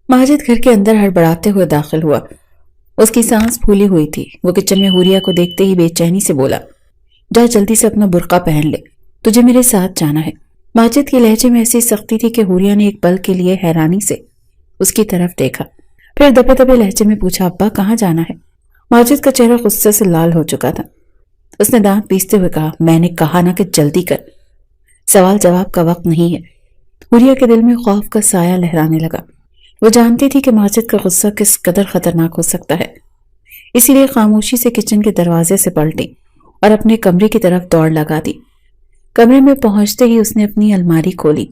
ماجد گھر کے اندر ہڑبڑاتے ہوئے داخل ہوا۔ اس کی سانس پھولی ہوئی تھی۔ وہ کچن میں حوریہ کو دیکھتے ہی بے چینی سے بولا، جا جلدی سے اپنا برقع پہن لے، تجھے میرے ساتھ جانا ہے۔ ماجد کے لہجے میں ایسی سختی تھی کہ حوریہ نے ایک پل کے لیے حیرانی سے اس کی طرف دیکھا، پھر دبے دبے لہجے میں پوچھا، ابا کہاں جانا ہے؟ ماجد کا چہرہ غصے سے لال ہو چکا تھا۔ اس نے دانت پیستے ہوئے کہا، میں نے کہا نا کہ جلدی کر، سوال جواب کا وقت نہیں ہے۔ حوریہ کے دل میں خوف کا سایہ لہرانے لگا۔ وہ جانتی تھی کہ ماجد کا غصہ کس قدر خطرناک ہو سکتا ہے، اسی لیے خاموشی سے کچن کے دروازے سے پلٹی اور اپنے کمرے کی طرف دوڑ لگا دی۔ کمرے میں پہنچتے ہی اس نے اپنی الماری کھولی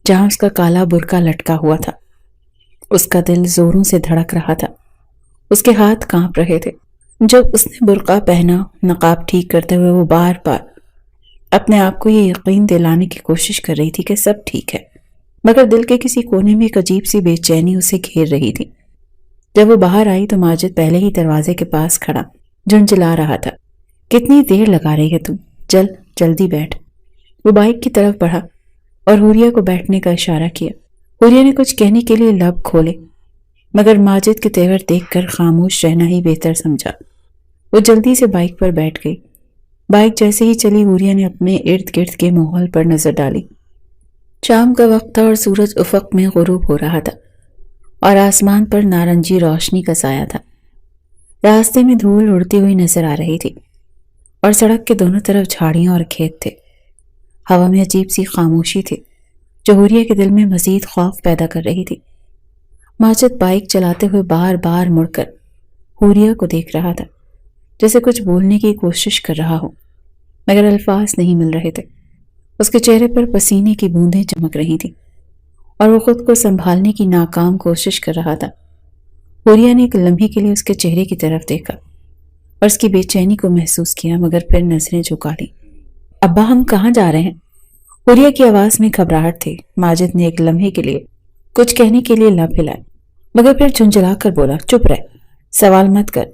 جہاں اس کا کالا برقع لٹکا ہوا تھا۔ اس کا دل زوروں سے دھڑک رہا تھا، اس کے ہاتھ کانپ رہے تھے۔ جب اس نے برقع پہنا، نقاب ٹھیک کرتے ہوئے وہ بار بار اپنے آپ کو یہ یقین دلانے کی کوشش کر رہی تھی کہ سب ٹھیک ہے، مگر دل کے کسی کونے میں ایک عجیب سی بے چینی اسے گھیر رہی تھی۔ جب وہ باہر آئی تو ماجد پہلے ہی دروازے کے پاس کھڑا جھنجھلا رہا تھا۔ کتنی دیر لگا رہی ہے تم، چل جلدی بیٹھ۔ وہ بائک کی طرف بڑھا اور حوریہ کو بیٹھنے کا اشارہ کیا۔ حوریہ نے کچھ کہنے کے لیے لب کھولے، مگر ماجد کے تیور دیکھ کر خاموش رہنا ہی بہتر سمجھا۔ وہ جلدی سے بائک پر بیٹھ گئی۔ بائک جیسے ہی چلی، حوریہ نے اپنے ارد گرد کے ماحول پر نظر ڈالی۔ شام کا وقت تھا اور سورج افق میں غروب ہو رہا تھا اور آسمان پر نارنجی روشنی کا سایہ تھا۔ راستے میں دھول اڑتی ہوئی نظر آ رہی تھی اور سڑک کے دونوں طرف جھاڑیاں اور کھیت تھے۔ ہوا میں عجیب سی خاموشی تھی جو حوریہ کے دل میں مزید خوف پیدا کر رہی تھی۔ ماجد بائک چلاتے ہوئے بار بار مڑ کر حوریہ کو دیکھ رہا تھا، جیسے کچھ بولنے کی کوشش کر رہا ہو، مگر الفاظ نہیں مل رہے تھے۔ اس کے چہرے پر پسینے کی بوندیں چمک رہی تھیں اور وہ خود کو سنبھالنے کی ناکام کوشش کر رہا تھا۔ حوریہ نے ایک لمحے کے لیے اس کے چہرے کی طرف دیکھا اور اس کی بے چینی کو محسوس کیا، مگر پھر نظریں جھکا لی۔ ابا ہم کہاں جا رہے ہیں؟ حوریہ کی آواز میں گھبراہٹ تھی۔ ماجد نے ایک لمحے کے لیے کچھ کہنے کے لیے لب ہلائے، مگر پھر جھنجھلا کر بولا، چپ رہ، سوال مت کر۔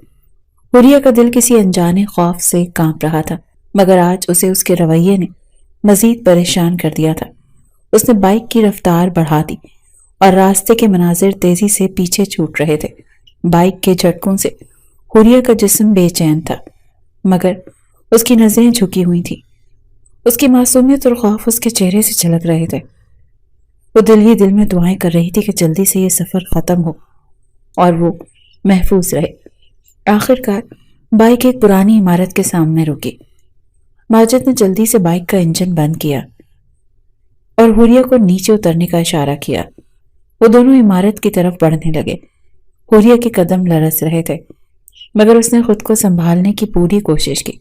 حوریہ کا دل کسی انجانے خوف سے کانپ رہا تھا، مگر آج اسے اس کے رویے نے مزید پریشان کر دیا تھا۔ اس نے بائک کی رفتار بڑھا دی اور راستے کے مناظر تیزی سے پیچھے چھوٹ رہے تھے۔ بائک کے جھٹکوں سے حوریہ کا جسم بے چین تھا، مگر اس کی نظریں جھکی ہوئی تھیں۔ اس کی معصومیت اور خوف اس کے چہرے سے جھلک رہے تھے۔ وہ دل ہی دل میں دعائیں کر رہی تھی کہ جلدی سے یہ سفر ختم ہو اور وہ محفوظ رہے۔ آخر کار بائک ایک پرانی عمارت کے سامنے رکی۔ ماجد نے جلدی سے بائک کا انجن بند کیا اور حوریہ کو نیچے اترنے کا اشارہ کیا۔ وہ دونوں عمارت کی طرف بڑھنے لگے۔ حوریہ کے قدم لرز رہے تھے، مگر اس نے خود کو سنبھالنے کی پوری کوشش کی۔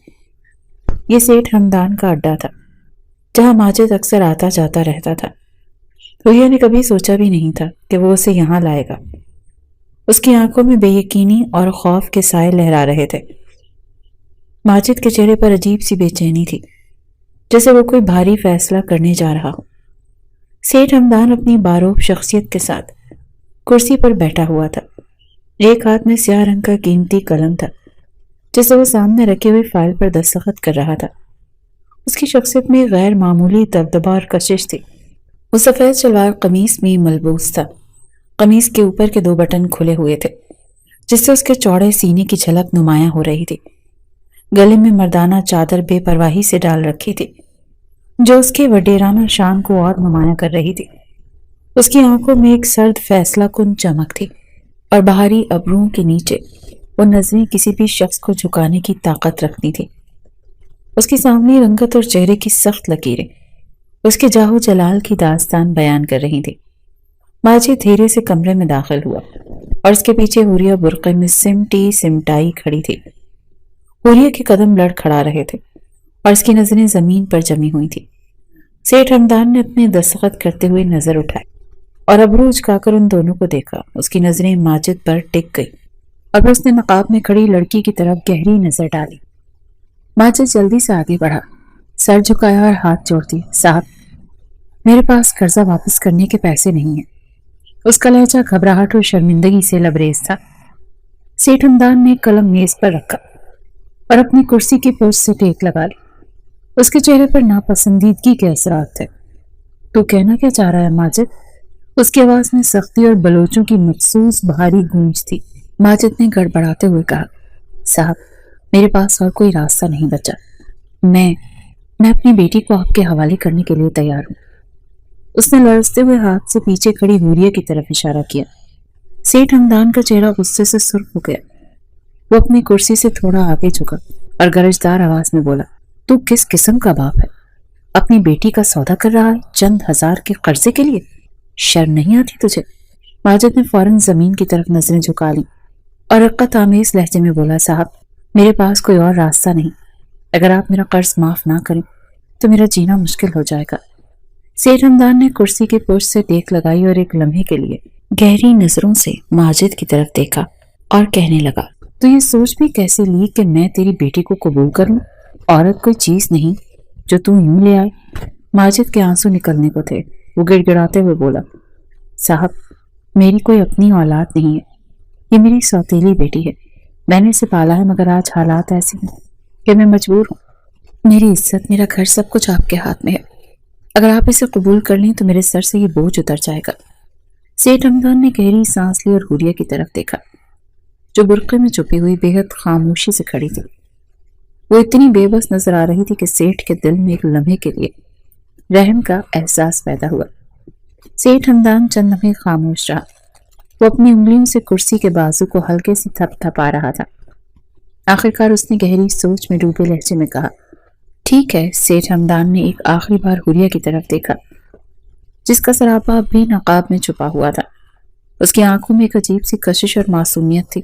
یہ سیٹھ ہمدان کا اڈا تھا جہاں ماجد اکثر آتا جاتا رہتا تھا۔ حوریہ نے کبھی سوچا بھی نہیں تھا کہ وہ اسے یہاں لائے گا۔ اس کی آنکھوں میں بے یقینی اور خوف کے سائے لہرا رہے تھے۔ ماجد کے چہرے پر عجیب سی بے چینی تھی، جیسے وہ کوئی بھاری فیصلہ کرنے جا رہا ہو۔ سیٹھ ہمدان اپنی باروب شخصیت کے ساتھ کرسی پر بیٹھا ہوا تھا۔ ایک ہاتھ میں سیاہ رنگ کا قیمتی قلم تھا جسے وہ سامنے رکھے ہوئے فائل پر دستخط کر رہا تھا۔ اس کی شخصیت میں غیر معمولی دبدبا اور کشش تھی۔ وہ سفید شلوار قمیص میں ملبوس تھا۔ قمیص کے اوپر کے 2 بٹن کھلے ہوئے تھے جس سے اس کے چوڑے سینے کی جھلک نمایاں ہو رہی تھی۔ گلے میں مردانہ چادر بے پرواہی سے ڈال رکھی تھی جو اس کے وڈیرانہ شان کو اور نمایاں کر رہی تھی۔ اس کی آنکھوں میں ایک سرد فیصلہ کن چمک تھی اور بہاری ابروؤں کے نیچے وہ نظریں کسی بھی شخص کو جھکانے کی طاقت رکھتی تھی۔ اس کی سامنے رنگت اور چہرے کی سخت لکیریں اس کے جاہو جلال کی داستان بیان کر رہی تھی۔ ماجد دھیرے سے کمرے میں داخل ہوا اور اس کے پیچھے حوریہ برقعے میں سمٹی سمٹائی کھڑی تھی۔ حوریہ کے قدم لڑ کھڑا رہے تھے اور اس کی نظریں زمین پر جمی ہوئی تھی۔ سیٹھ ہمدان نے اپنے دستخط کرتے ہوئے نظر اٹھائی اور ابرو اچکا کر ان دونوں کو دیکھا۔ اس کی نظریں ماجد پر ٹک گئی اور اس نے نقاب میں کھڑی لڑکی کی طرف گہری نظر ڈالی۔ ماجد جلدی سے آگے بڑھا، سر جھکایا اور ہاتھ جوڑ دیے، صاحب میرے پاس قرضہ واپس کرنے کے پیسے نہیں ہیں۔ اس کا لہجہ گھبراہٹ اور شرمندگی سے لبریز تھا۔ سیٹھ ہمدان نے قلم میز پر رکھا اور اپنی کرسی کی پشت سے ٹیک لگا لی۔ اس کے چہرے پر ناپسندیدگی کے اثرات تھے۔ تو کہنا کیا چاہ رہا ہے ماجد؟ اس کی آواز میں سختی اور بلوچوں کی مخصوص بھاری گونج تھی۔ ماجد نے گڑبڑاتے ہوئے کہا، صاحب میرے پاس اور کوئی راستہ نہیں بچا، میں اپنی بیٹی کو آپ کے حوالے کرنے کے لیے تیار ہوں۔ اس نے لرزتے ہوئے ہاتھ سے پیچھے کھڑی حوریہ کی طرف اشارہ کیا۔ سیٹھ ہمدان کا چہرہ غصے سے سرخ ہو گیا۔ وہ اپنی کرسی سے تھوڑا آگے جھکا اور گرجدار آواز میں بولا، تو کس قسم کا باپ ہے؟ اپنی بیٹی کا سودا کر رہا ہے چند ہزار کے قرضے کے لیے؟ شرم نہیں آتی تجھے؟ ماجد نے فوراً زمین کی طرف نظریں جھکا لی اور رقت آمیز لہجے میں بولا، صاحب میرے پاس کوئی اور راستہ نہیں، اگر آپ میرا قرض معاف نہ کریں تو میرا جینا مشکل ہو جائے گا۔ سیٹھ ہمدان نے کرسی کے پشت سے ٹیک لگائی اور ایک لمحے کے لیے گہری نظروں سے ماجد کی طرف دیکھا اور کہنے لگا، تو یہ سوچ بھی کیسے لی کہ میں تیری بیٹی کو قبول کر لوں؟ عورت کوئی چیز نہیں جو تو یوں لے آئے۔ ماجد کے آنسو نکلنے کو تھے۔ وہ گڑ گڑاتے ہوئے بولا، صاحب میری کوئی اپنی اولاد نہیں ہے، یہ میری سوتیلی بیٹی ہے، میں نے اسے پالا ہے، مگر آج حالات ایسے ہیں کہ میں مجبور ہوں۔ میری عزت، میرا گھر، سب کچھ آپ کے ہاتھ میں ہے، اگر آپ اسے قبول کر لیں تو میرے سر سے یہ بوجھ اتر جائے گا۔ سیٹھ ہمدان نے گہری سانس لی اور حوریہ کی طرف دیکھا جو برقعے میں چھپی ہوئی بے حد خاموشی سے کھڑی تھی۔ وہ اتنی بے بس نظر آ رہی تھی کہ سیٹھ کے دل میں ایک لمحے کے لیے رحم کا احساس پیدا ہوا۔ سیٹھ ہمدان چند لمحے خاموش رہا۔ وہ اپنی انگلیوں سے کرسی کے بازو کو ہلکے سے تھپ تھپا رہا تھا۔ آخرکار اس نے گہری سوچ میں ڈوبے لہجے میں کہا، ٹھیک ہے۔ سیٹھ ہمدان نے ایک آخری بار حوریہ کی طرف دیکھا جس کا سراپا اب بھی نقاب میں چھپا ہوا تھا۔ اس کی آنکھوں میں ایک عجیب سی کشش اور معصومیت تھی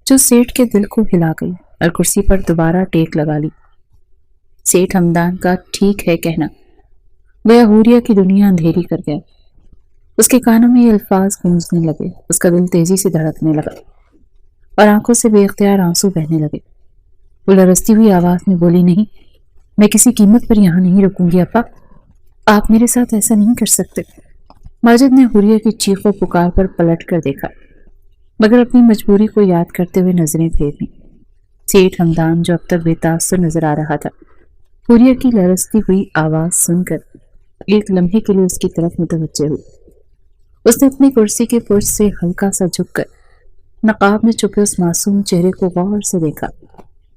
جو سیٹھ کے دل کو ہلا گئی اور کرسی پر دوبارہ ٹیک لگا لی۔ سیٹھ ہمدان کا ٹھیک ہے کہنا گویا حوریہ کی دنیا اندھیری کر گیا۔ اس کے کانوں میں یہ الفاظ گونجنے لگے، اس کا دل تیزی سے دھڑکنے لگا اور آنکھوں سے بے اختیار آنسو بہنے لگے۔ وہ لرزتی ہوئی آواز میں بولی، نہیں، میں کسی قیمت پر یہاں نہیں رکوں گی ابا، آپ میرے ساتھ ایسا نہیں کر سکتے۔ ماجد نے حوریہ کی چیخ و پکار پر پلٹ کر دیکھا مگر اپنی مجبوری کو یاد کرتے ہوئے نظریں پھیری۔ سیٹھ ہمدان جو اب تک بے تاثر نظر آ رہا تھا، حوریہ کی لرزتی ہوئی آواز سن کر ایک لمحے کے لیے اس کی طرف متوجہ ہوئی۔ اس نے اپنی کرسی کے پشت سے ہلکا سا جھک کر نقاب میں چھپے اس معصوم چہرے کو غور سے دیکھا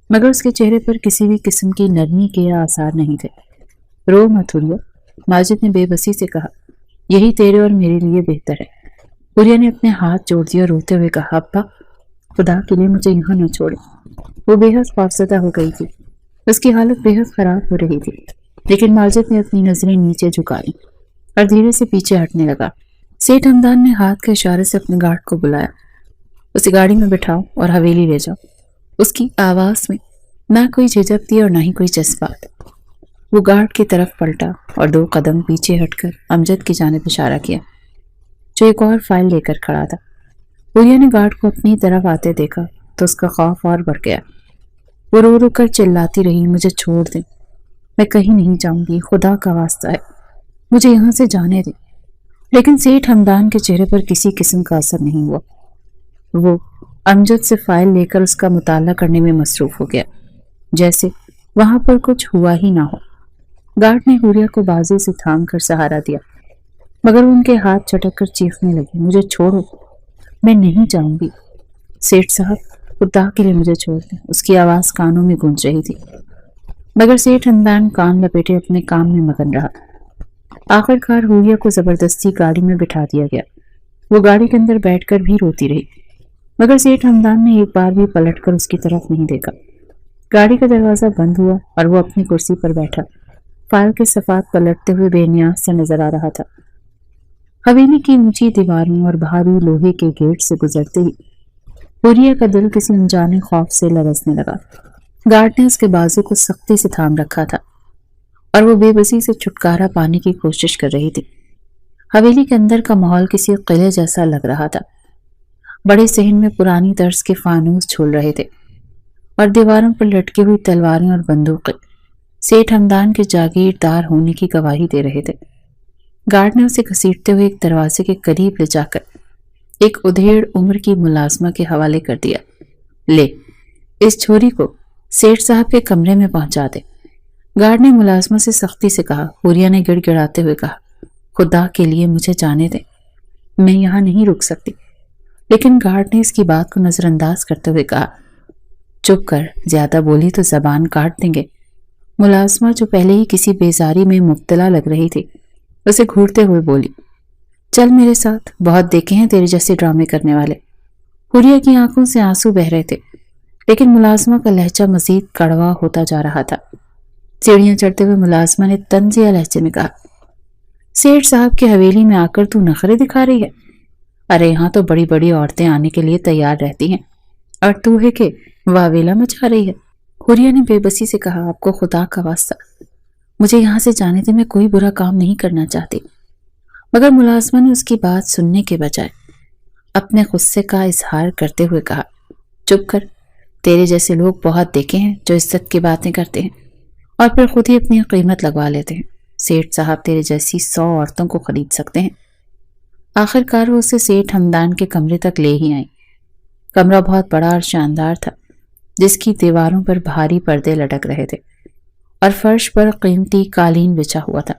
مگر اس کے چہرے پر کسی بھی قسم کی نرمی کے آثار نہیں تھے۔ رو مت حوریہ، ماجد نے بے بسی سے کہا، یہی تیرے اور میرے لیے بہتر ہے۔ حوریہ نے اپنے ہاتھ جوڑ دیا، روتے ہوئے کہا، ابا خدا کے لیے مجھے یہاں نہ چھوڑے۔ وہ بے حد خوفزدہ ہو گئی تھی، اس کی حالت بے حد خراب ہو رہی تھی، لیکن ماجد نے اپنی نظریں نیچے جھکائی اور دھیرے سے پیچھے ہٹنے لگا۔ سیٹھ ہمدان نے ہاتھ کے اشارے سے اپنے گارڈ کو بلایا، اسے گاڑی میں بٹھاؤ اور حویلی لے جاؤ۔ اس کی آواز میں نہ کوئی جھجک تھی اور نہ ہی کوئی جذبات۔ وہ گارڈ کی طرف پلٹا اور 2 قدم پیچھے ہٹ کر امجد کی جانب اشارہ کیا جو ایک اور فائل لے کر کھڑا تھا۔ حوریہ نے گارڈ کو اپنی طرف آتے دیکھا تو اس کا خوف اور بڑھ گیا۔ وہ رو رو کر چلاتی رہی، مجھے چھوڑ دیں، میں کہیں نہیں جاؤں گی، خدا کا واسطہ ہے، مجھے یہاں سے جانے دیں۔ لیکن سیٹھ ہمدان کے چہرے پر کسی قسم کا اثر نہیں ہوا۔ وہ امجد سے فائل لے کر اس کا مطالعہ کرنے میں مصروف ہو گیا جیسے وہاں پر کچھ ہوا ہی نہ ہو۔ گارڈ نے حوریہ کو بازو سے تھام کر سہارا دیا مگر ان کے ہاتھ چٹک کر چیخنے لگے، مجھے چھوڑو، میں نہیں جاؤں گی۔ سیٹھ صاحب خدا کے لیے مجھے چھوڑ دیں، اس کی آواز کانوں میں گونج رہی تھی مگر سیٹھ ہمدان کان لپیٹے اپنے کام میں مگن رہا۔ آخرکار حوریہ کو زبردستی گاڑی میں بٹھا دیا گیا۔ وہ گاڑی کے اندر بیٹھ کر بھی روتی رہی مگر سیٹھ ہمدان نے ایک بار بھی پلٹ کر اس کی طرف نہیں دیکھا۔ گاڑی کا دروازہ بند ہوا اور وہ اپنی کرسی پر بیٹھا، فائل کے صفحات پلٹتے ہوئے بے نیاز سے نظر آ رہا تھا۔ حویلی کی اونچی دیواروں اور بھاری لوہے کے گیٹ سے گزرتے ہی حوریہ کا دل کسی انجانے خوف سے لرزنے لگا۔ گارڈ نے اس کے بازو کو سختی سے تھام رکھا تھا اور وہ بے بسی سے چھٹکارا پانے کی کوشش کر رہی تھی۔ حویلی کے اندر کا ماحول کسی قلعے جیسا لگ رہا تھا۔ بڑے صحن میں پرانی طرز کے فانوس جھول رہے تھے اور دیواروں پر لٹکی ہوئی تلواریں اور بندوقیں سیٹھ ہمدان کے جاگیردار ہونے کی گواہی دے رہے تھے۔ گارڈ نے اسے گھسیٹتے ہوئے ایک دروازے کے قریب لے جا کر ایک ادھیڑ عمر کی ملازمہ کے حوالے کر دیا، لے اس چھوری کو سیٹھ صاحب کے کمرے میں پہنچا دے۔ گارڈ نے ملازمہ سے سختی سے کہا۔ حوریہ نے گڑ گڑاتے ہوئے کہا، خدا کے لیے مجھے جانے دیں، میں یہاں نہیں رک سکتی، لیکن گارڈ نے اس کی بات کو نظر انداز کرتے ہوئے کہا، چپ کر، زیادہ بولی تو زبان کاٹ دیں گے۔ ملازمہ جو پہلے ہی کسی بیزاری میں مبتلا لگ رہی تھی اسے گھورتے ہوئے بولی، چل میرے ساتھ، بہت دیکھے ہیں تیرے جیسے ڈرامے کرنے والے۔ حوریہ کی آنکھوں سے آنسو بہ رہے تھے، لیکن ملازمہ کا لہجہ مزید کڑوا ہوتا جا رہا تھا۔ سیڑھیاں چڑھتے ہوئے ملازمہ نے طنزیہ لہجے میں کہا، سیٹھ صاحب کی حویلی میں آ کر تو نخرے دکھا رہی ہے؟ ارے یہاں تو بڑی بڑی عورتیں آنے کے لیے تیار رہتی ہیں، اور تو ہے کہ واویلا مچا رہی ہے۔ حوریہ نے بے بسی سے کہا، آپ کو خدا کا واسطہ، مجھے یہاں سے جانے دے، میں کوئی برا کام نہیں کرنا چاہتی۔ مگر ملازمہ نے اس کی بات سننے کے بجائے اپنے غصے کا اظہار کرتے ہوئے کہا، چپ کر، تیرے جیسے لوگ بہت دیکھے ہیں جو عزت کی باتیں کرتے ہیں اور پھر خود ہی اپنی قیمت لگوا لیتے ہیں۔ سیٹھ صاحب تیرے جیسی 100 عورتوں کو خرید سکتے ہیں۔ آخر کار وہ اسے سیٹھ ہمدان کے کمرے تک لے ہی آئیں۔ کمرہ بہت بڑا اور شاندار تھا، جس کی دیواروں پر بھاری پردے لٹک رہے تھے اور فرش پر قیمتی قالین بچھا ہوا تھا۔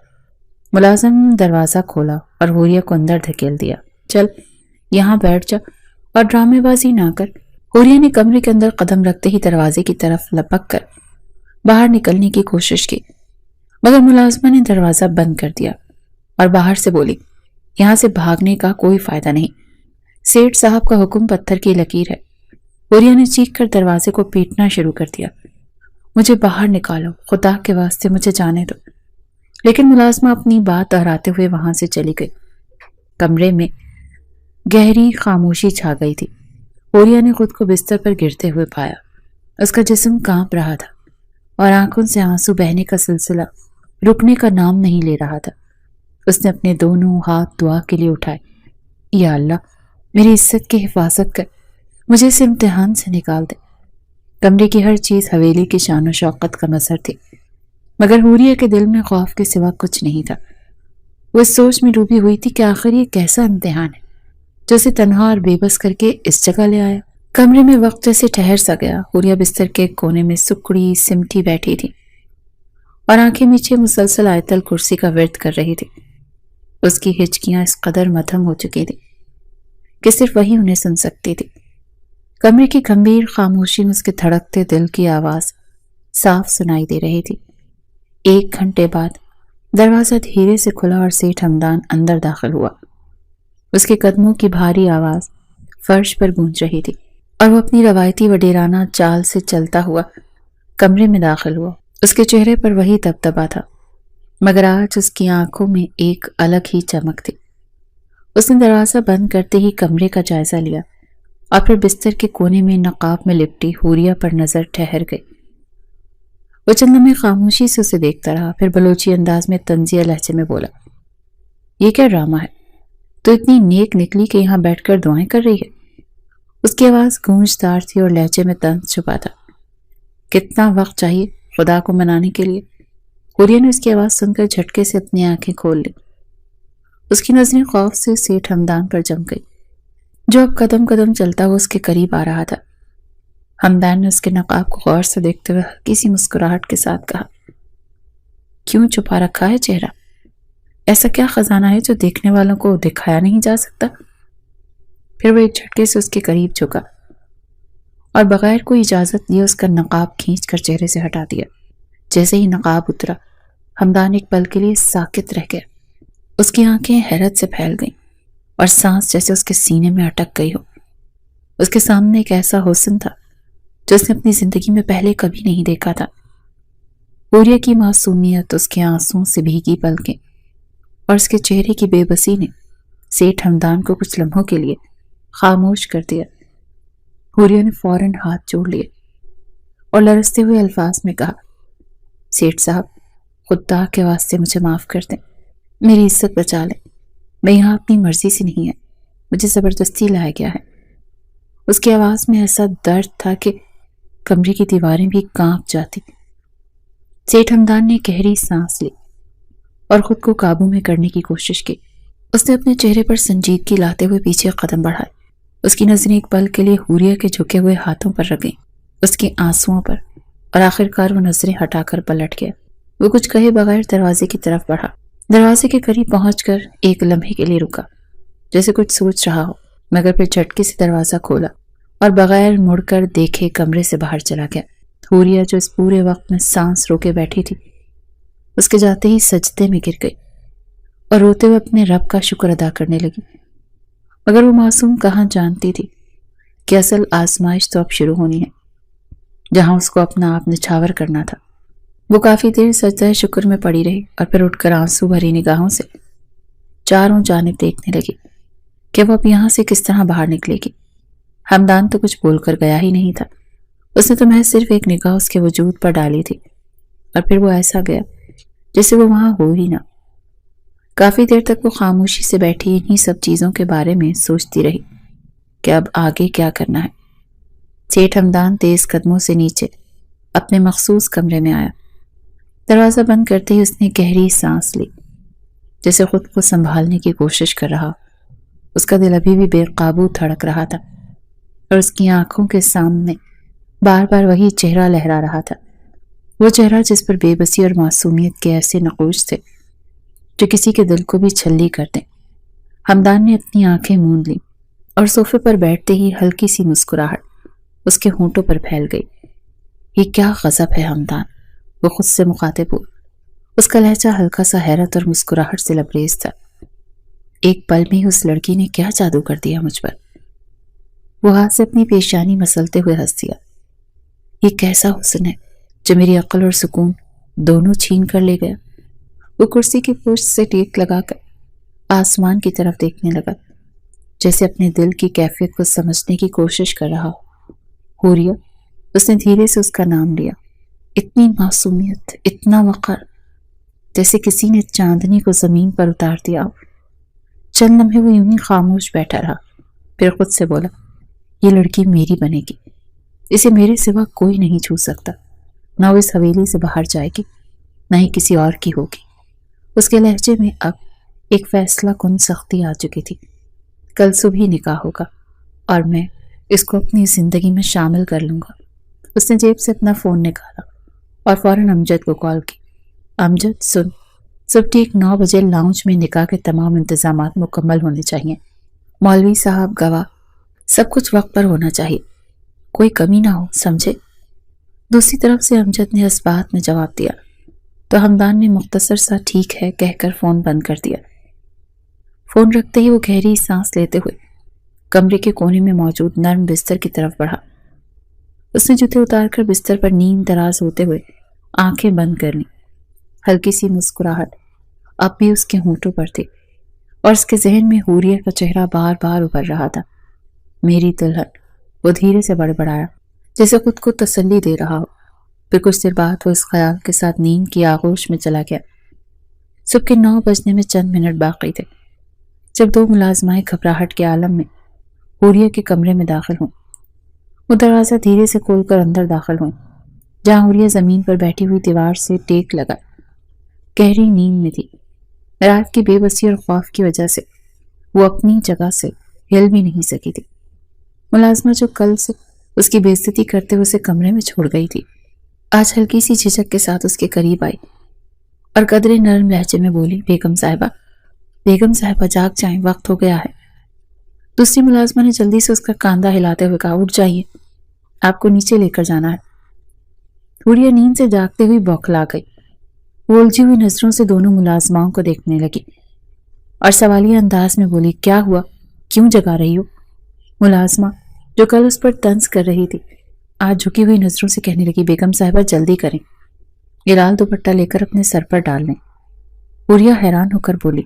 ملازم نے دروازہ کھولا اور حوریہ کو اندر دھکیل دیا، چل یہاں بیٹھ جا اور ڈرامے بازی نہ کر۔ حوریہ نے کمرے کے اندر قدم رکھتے ہی دروازے کی طرف لپک کر باہر نکلنے کی کوشش کی، مگر ملازمہ نے دروازہ بند کر دیا اور باہر سے بولی، یہاں سے بھاگنے کا کوئی فائدہ نہیں، سیٹھ صاحب کا حکم پتھر کی لکیر ہے۔ حوریہ نے چیخ کر دروازے کو پیٹنا شروع کر دیا، مجھے باہر نکالو، خدا کے واسطے مجھے جانے دو۔ لیکن ملازمہ اپنی بات دہراتے ہوئے وہاں سے چلی گئی۔ کمرے میں گہری خاموشی چھا گئی تھی۔ حوریہ نے خود کو بستر پر گرتے ہوئے پایا، اس کا جسم کانپ رہا تھا اور آنکھوں سے آنسو بہنے کا سلسلہ رکنے کا نام نہیں لے رہا تھا۔ اس نے اپنے دونوں ہاتھ دعا کے لیے اٹھائے، یا اللہ میری عزت کی حفاظت کر، مجھے اس امتحان سے نکال دے۔ کمرے کی ہر چیز حویلی کی شان و شوکت کا مظہر تھی، مگر حوریہ کے دل میں خوف کے سوا کچھ نہیں تھا۔ وہ اس سوچ میں ڈوبی ہوئی تھی کہ آخر یہ کیسا امتحان ہے جو اسے تنہا اور بے بس کر کے اس جگہ لے آیا۔ کمرے میں وقت جیسے ٹھہر سا گیا۔ حوریہ بستر کے کونے میں سکڑی سمٹی بیٹھی تھی اور آنکھیں میچے مسلسل آیت الکرسی کا ورد کر رہی تھی۔ اس کی ہچکیاں اس قدر مدھم ہو چکی تھی کہ صرف وہی انہیں سن سکتی تھی۔ کمرے کی گمبھیر خاموشی میں اس کے دھڑکتے دل کی آواز صاف سنائی دے رہی تھی۔ 1 گھنٹے بعد دروازہ دھیرے سے کھلا اور سیٹھ ہمدان اندر داخل ہوا۔ اس کے قدموں کی بھاری آواز فرش پر گونج رہی تھی اور وہ اپنی روایتی وڈیرانہ چال سے چلتا ہوا کمرے میں داخل ہوا۔ اس کے چہرے پر وہی دبدبا تھا، مگر آج اس کی آنکھوں میں ایک الگ ہی چمک تھی۔ اس نے دروازہ بند کرتے ہی کمرے کا جائزہ لیا اور پھر بستر کے کونے میں نقاب میں لپٹی حوریہ پر نظر ٹھہر گئی۔ وہ چند لمحے خاموشی سے اسے دیکھتا رہا، پھر بلوچی انداز میں طنزیہ لہجے میں بولا، یہ کیا ڈرامہ ہے؟ تو اتنی نیک نکلی کہ یہاں بیٹھ کر دعائیں کر رہی ہے؟ اس کی آواز گونجدار تھی اور لہجے میں طنز چھپا تھا۔ کتنا وقت چاہیے خدا کو منانے کے لیے؟ حوریہ نے اس کی آواز سن کر جھٹکے سے اپنی آنکھیں کھول لی۔ اس کی نظریں خوف سے سیٹھ ہمدان پر جم گئی، جو اب قدم قدم چلتا ہوا اس کے قریب آ رہا تھا۔ ہمدان نے اس کے نقاب کو غور سے دیکھتے ہوئے ہلکی سی مسکراہٹ کے ساتھ کہا، کیوں چھپا رکھا ہے چہرہ؟ ایسا کیا خزانہ ہے جو دیکھنے والوں کو دکھایا نہیں جا سکتا؟ پھر وہ ایک جھٹکے سے اس کے قریب جھکا اور بغیر کوئی اجازت لیے اس کا نقاب کھینچ کر چہرے سے ہٹا دیا۔ جیسے ہی نقاب اترا، ہمدان ایک پل کے لیے ساکت رہ گیا۔ اس کی آنکھیں حیرت سے پھیل گئیں اور سانس جیسے اس کے سینے میں اٹک گئی ہو۔ اس کے سامنے ایک ایسا حسن تھا جو اس نے اپنی زندگی میں پہلے کبھی نہیں دیکھا تھا۔ حوریہ کی معصومیت، اس کے آنسوں سے بھیگی پلکیں اور اس کے چہرے کی بے بسی نے سیٹھ ہمدان کو کچھ لمحوں کے لیے خاموش کر دیا۔ حوریہ نے فوراً ہاتھ جوڑ لیے اور لرزتے ہوئے الفاظ میں کہا، سیٹھ صاحب خدا کے واسطے مجھے معاف کر دیں، میری عزت بچا لیں، میں یہاں اپنی مرضی سے نہیں ہے، مجھے زبردستی لایا گیا ہے۔ اس کی آواز میں ایسا درد تھا کہ کمرے کی دیواریں بھی کانپ جاتی۔ سیٹھ ہمدان نے گہری سانس لی اور خود کو قابو میں کرنے کی کوشش کی۔ اس نے اپنے چہرے پر سنجیدگی لاتے ہوئے پیچھے قدم بڑھائے۔ اس کی نظریں ایک پل کے لیے حوریہ کے جھکے ہوئے ہاتھوں پر رک گئیں، اس کے آنسوؤں پر، اور آخر کار وہ نظریں ہٹا کر پلٹ گیا۔ وہ کچھ کہے بغیر دروازے کی طرف بڑھا۔ دروازے کے قریب پہنچ کر ایک لمحے کے لیے رکا جیسے کچھ سوچ رہا ہو، مگر پھر جھٹکے سے دروازہ کھولا اور بغیر مڑ کر دیکھے کمرے سے باہر چلا گیا۔ حوریہ جو اس پورے وقت میں سانس روکے بیٹھی تھی، اس کے جاتے ہی سجدے میں گر گئی اور روتے ہوئے اپنے رب کا شکر ادا کرنے لگی۔ مگر وہ معصوم کہاں جانتی تھی کہ اصل آزمائش تو اب شروع ہونی ہے، جہاں اس کو اپنا آپ نچھاور کرنا تھا۔ وہ کافی دیر سجدہ شکر میں پڑی رہی اور پھر اٹھ کر آنسو بھری نگاہوں سے چاروں جانب دیکھنے لگی کہ وہ اب یہاں سے کس طرح باہر نکلے گی۔ حمدان تو کچھ بول کر گیا ہی نہیں تھا، اس نے تو محض صرف ایک نگاہ اس کے وجود پر ڈالی تھی اور پھر وہ ایسا گیا جیسے وہ وہاں ہو ہی نہ۔ کافی دیر تک وہ خاموشی سے بیٹھی انہی سب چیزوں کے بارے میں سوچتی رہی کہ اب آگے کیا کرنا ہے۔ سیٹھ حمدان تیز قدموں سے نیچے اپنے مخصوص کمرے میں آیا۔ دروازہ بند کرتے ہی اس نے گہری سانس لی، جیسے خود کو سنبھالنے کی کوشش کر رہا۔ اس کا دل ابھی بھی بے قابو دھڑک رہا تھا اور اس کی آنکھوں کے سامنے بار بار وہی چہرہ لہرا رہا تھا، وہ چہرہ جس پر بے بسی اور معصومیت کے ایسے نقوش تھے جو کسی کے دل کو بھی چھلی کر دیں۔ حمدان نے اپنی آنکھیں موند لیں اور صوفے پر بیٹھتے ہی ہلکی سی مسکراہٹ اس کے ہونٹوں پر پھیل گئی۔ یہ کیا غضب ہے حمدان، وہ خود سے مخاطب ہو۔ اس کا لہجہ ہلکا سا حیرت اور مسکراہٹ سے لبریز تھا۔ ایک پل میں ہی اس لڑکی نے کیا جادو کر دیا مجھ پر۔ وہ ہاتھ سے اپنی پیشانی مسلتے ہوئے ہنس دیا۔ یہ کیسا حسن ہے جو میری عقل اور سکون دونوں چھین کر لے گیا۔ وہ کرسی کی پشت سے ٹیک لگا کر آسمان کی طرف دیکھنے لگا، جیسے اپنے دل کی کیفیت کو سمجھنے کی کوشش کر رہا ہو۔ حوریہ، اس نے دھیرے سے اس کا نام لیا۔ اتنی معصومیت، اتنا وقار، جیسے کسی نے چاندنی کو زمین پر اتار دیا ہو۔ چند لمحے وہ یوں ہی خاموش بیٹھا رہا، پھر خود سے بولا، یہ لڑکی میری بنے گی، اسے میرے سوا کوئی نہیں چھو سکتا، نہ وہ اس حویلی سے باہر جائے گی، نہ ہی کسی اور کی ہوگی۔ اس کے لہجے میں اب ایک فیصلہ کن سختی آ چکی تھی۔ کل صبح ہی نکاح ہوگا اور میں اس کو اپنی زندگی میں شامل کر لوں گا۔ اس نے جیب سے اپنا فون نکالا اور فوراً امجد کو کال کی۔ امجد سن، صبح ٹھیک 9 بجے لاؤنج میں نکاح کے تمام انتظامات مکمل ہونے چاہیے، مولوی صاحب، گواہ، سب کچھ وقت پر ہونا چاہیے، کوئی کمی نہ ہو، سمجھے؟ دوسری طرف سے امجد نے اس بات میں جواب دیا تو حمدان نے مختصر سا ٹھیک ہے کہہ کر فون بند کر دیا۔ فون رکھتے ہی وہ گہری سانس لیتے ہوئے کمرے کے کونے میں موجود نرم بستر کی طرف بڑھا۔ اس نے جوتے اتار کر بستر پر نیم دراز ہوتے ہوئے آنکھیں بند کر لیں۔ ہلکی سی مسکراہٹ اب بھی اس کے ہونٹوں پر تھی اور اس کے ذہن میں حوریہ کا چہرہ بار بار ابھر رہا تھا۔ میری دلہن، وہ دھیرے سے بڑبڑایا جیسے خود کو تسلی دے رہا ہو۔ پھر کچھ دیر بعد وہ اس خیال کے ساتھ نیند کی آغوش میں چلا گیا۔ صبح کے 9 بجنے میں چند منٹ باقی تھے جب 2 ملازمائیں گھبراہٹ کے عالم میں حوریہ کے کمرے میں داخل ہوں۔ وہ دروازہ دھیرے سے کھول کر اندر داخل ہوئیں، جہاں حوریہ زمین پر بیٹھی ہوئی دیوار سے ٹیک لگا گہری نیند میں تھی۔ رات کی بے بسی اور خوف کی وجہ سے وہ اپنی جگہ سے ہل بھی نہیں سکی تھی۔ ملازمہ جو کل سے اس کی بے عزتی کرتے ہوئے اسے کمرے میں چھوڑ گئی تھی، آج ہلکی سی جھجک کے ساتھ اس کے قریب آئی اور قدرے نرم لہجے میں بولی، بیگم صاحبہ جاگ جائیں، وقت ہو گیا ہے۔ دوسری ملازمہ نے جلدی سے اس کا کاندھا ہلاتے ہوئے کہا، اٹھ جائیے، آپ کو نیچے لے کر جانا ہے۔ حوریہ نیند سے جاگتے ہوئی بوکھلا گئی۔ وہ الجھی ہوئی نظروں سے دونوں ملازماؤں کو دیکھنے لگی اور سوالیہ انداز میں بولی، کیا ہوا، کیوں جگا رہی ہو؟ ملازمہ جو کل اس پر طنز کر رہی تھی آج جھکی ہوئی نظروں سے کہنے لگی، بیگم صاحبہ جلدی کریں، یہ لال دوپٹہ لے کر اپنے سر پر ڈال لیں۔ حوریہ حیران ہو کر بولی،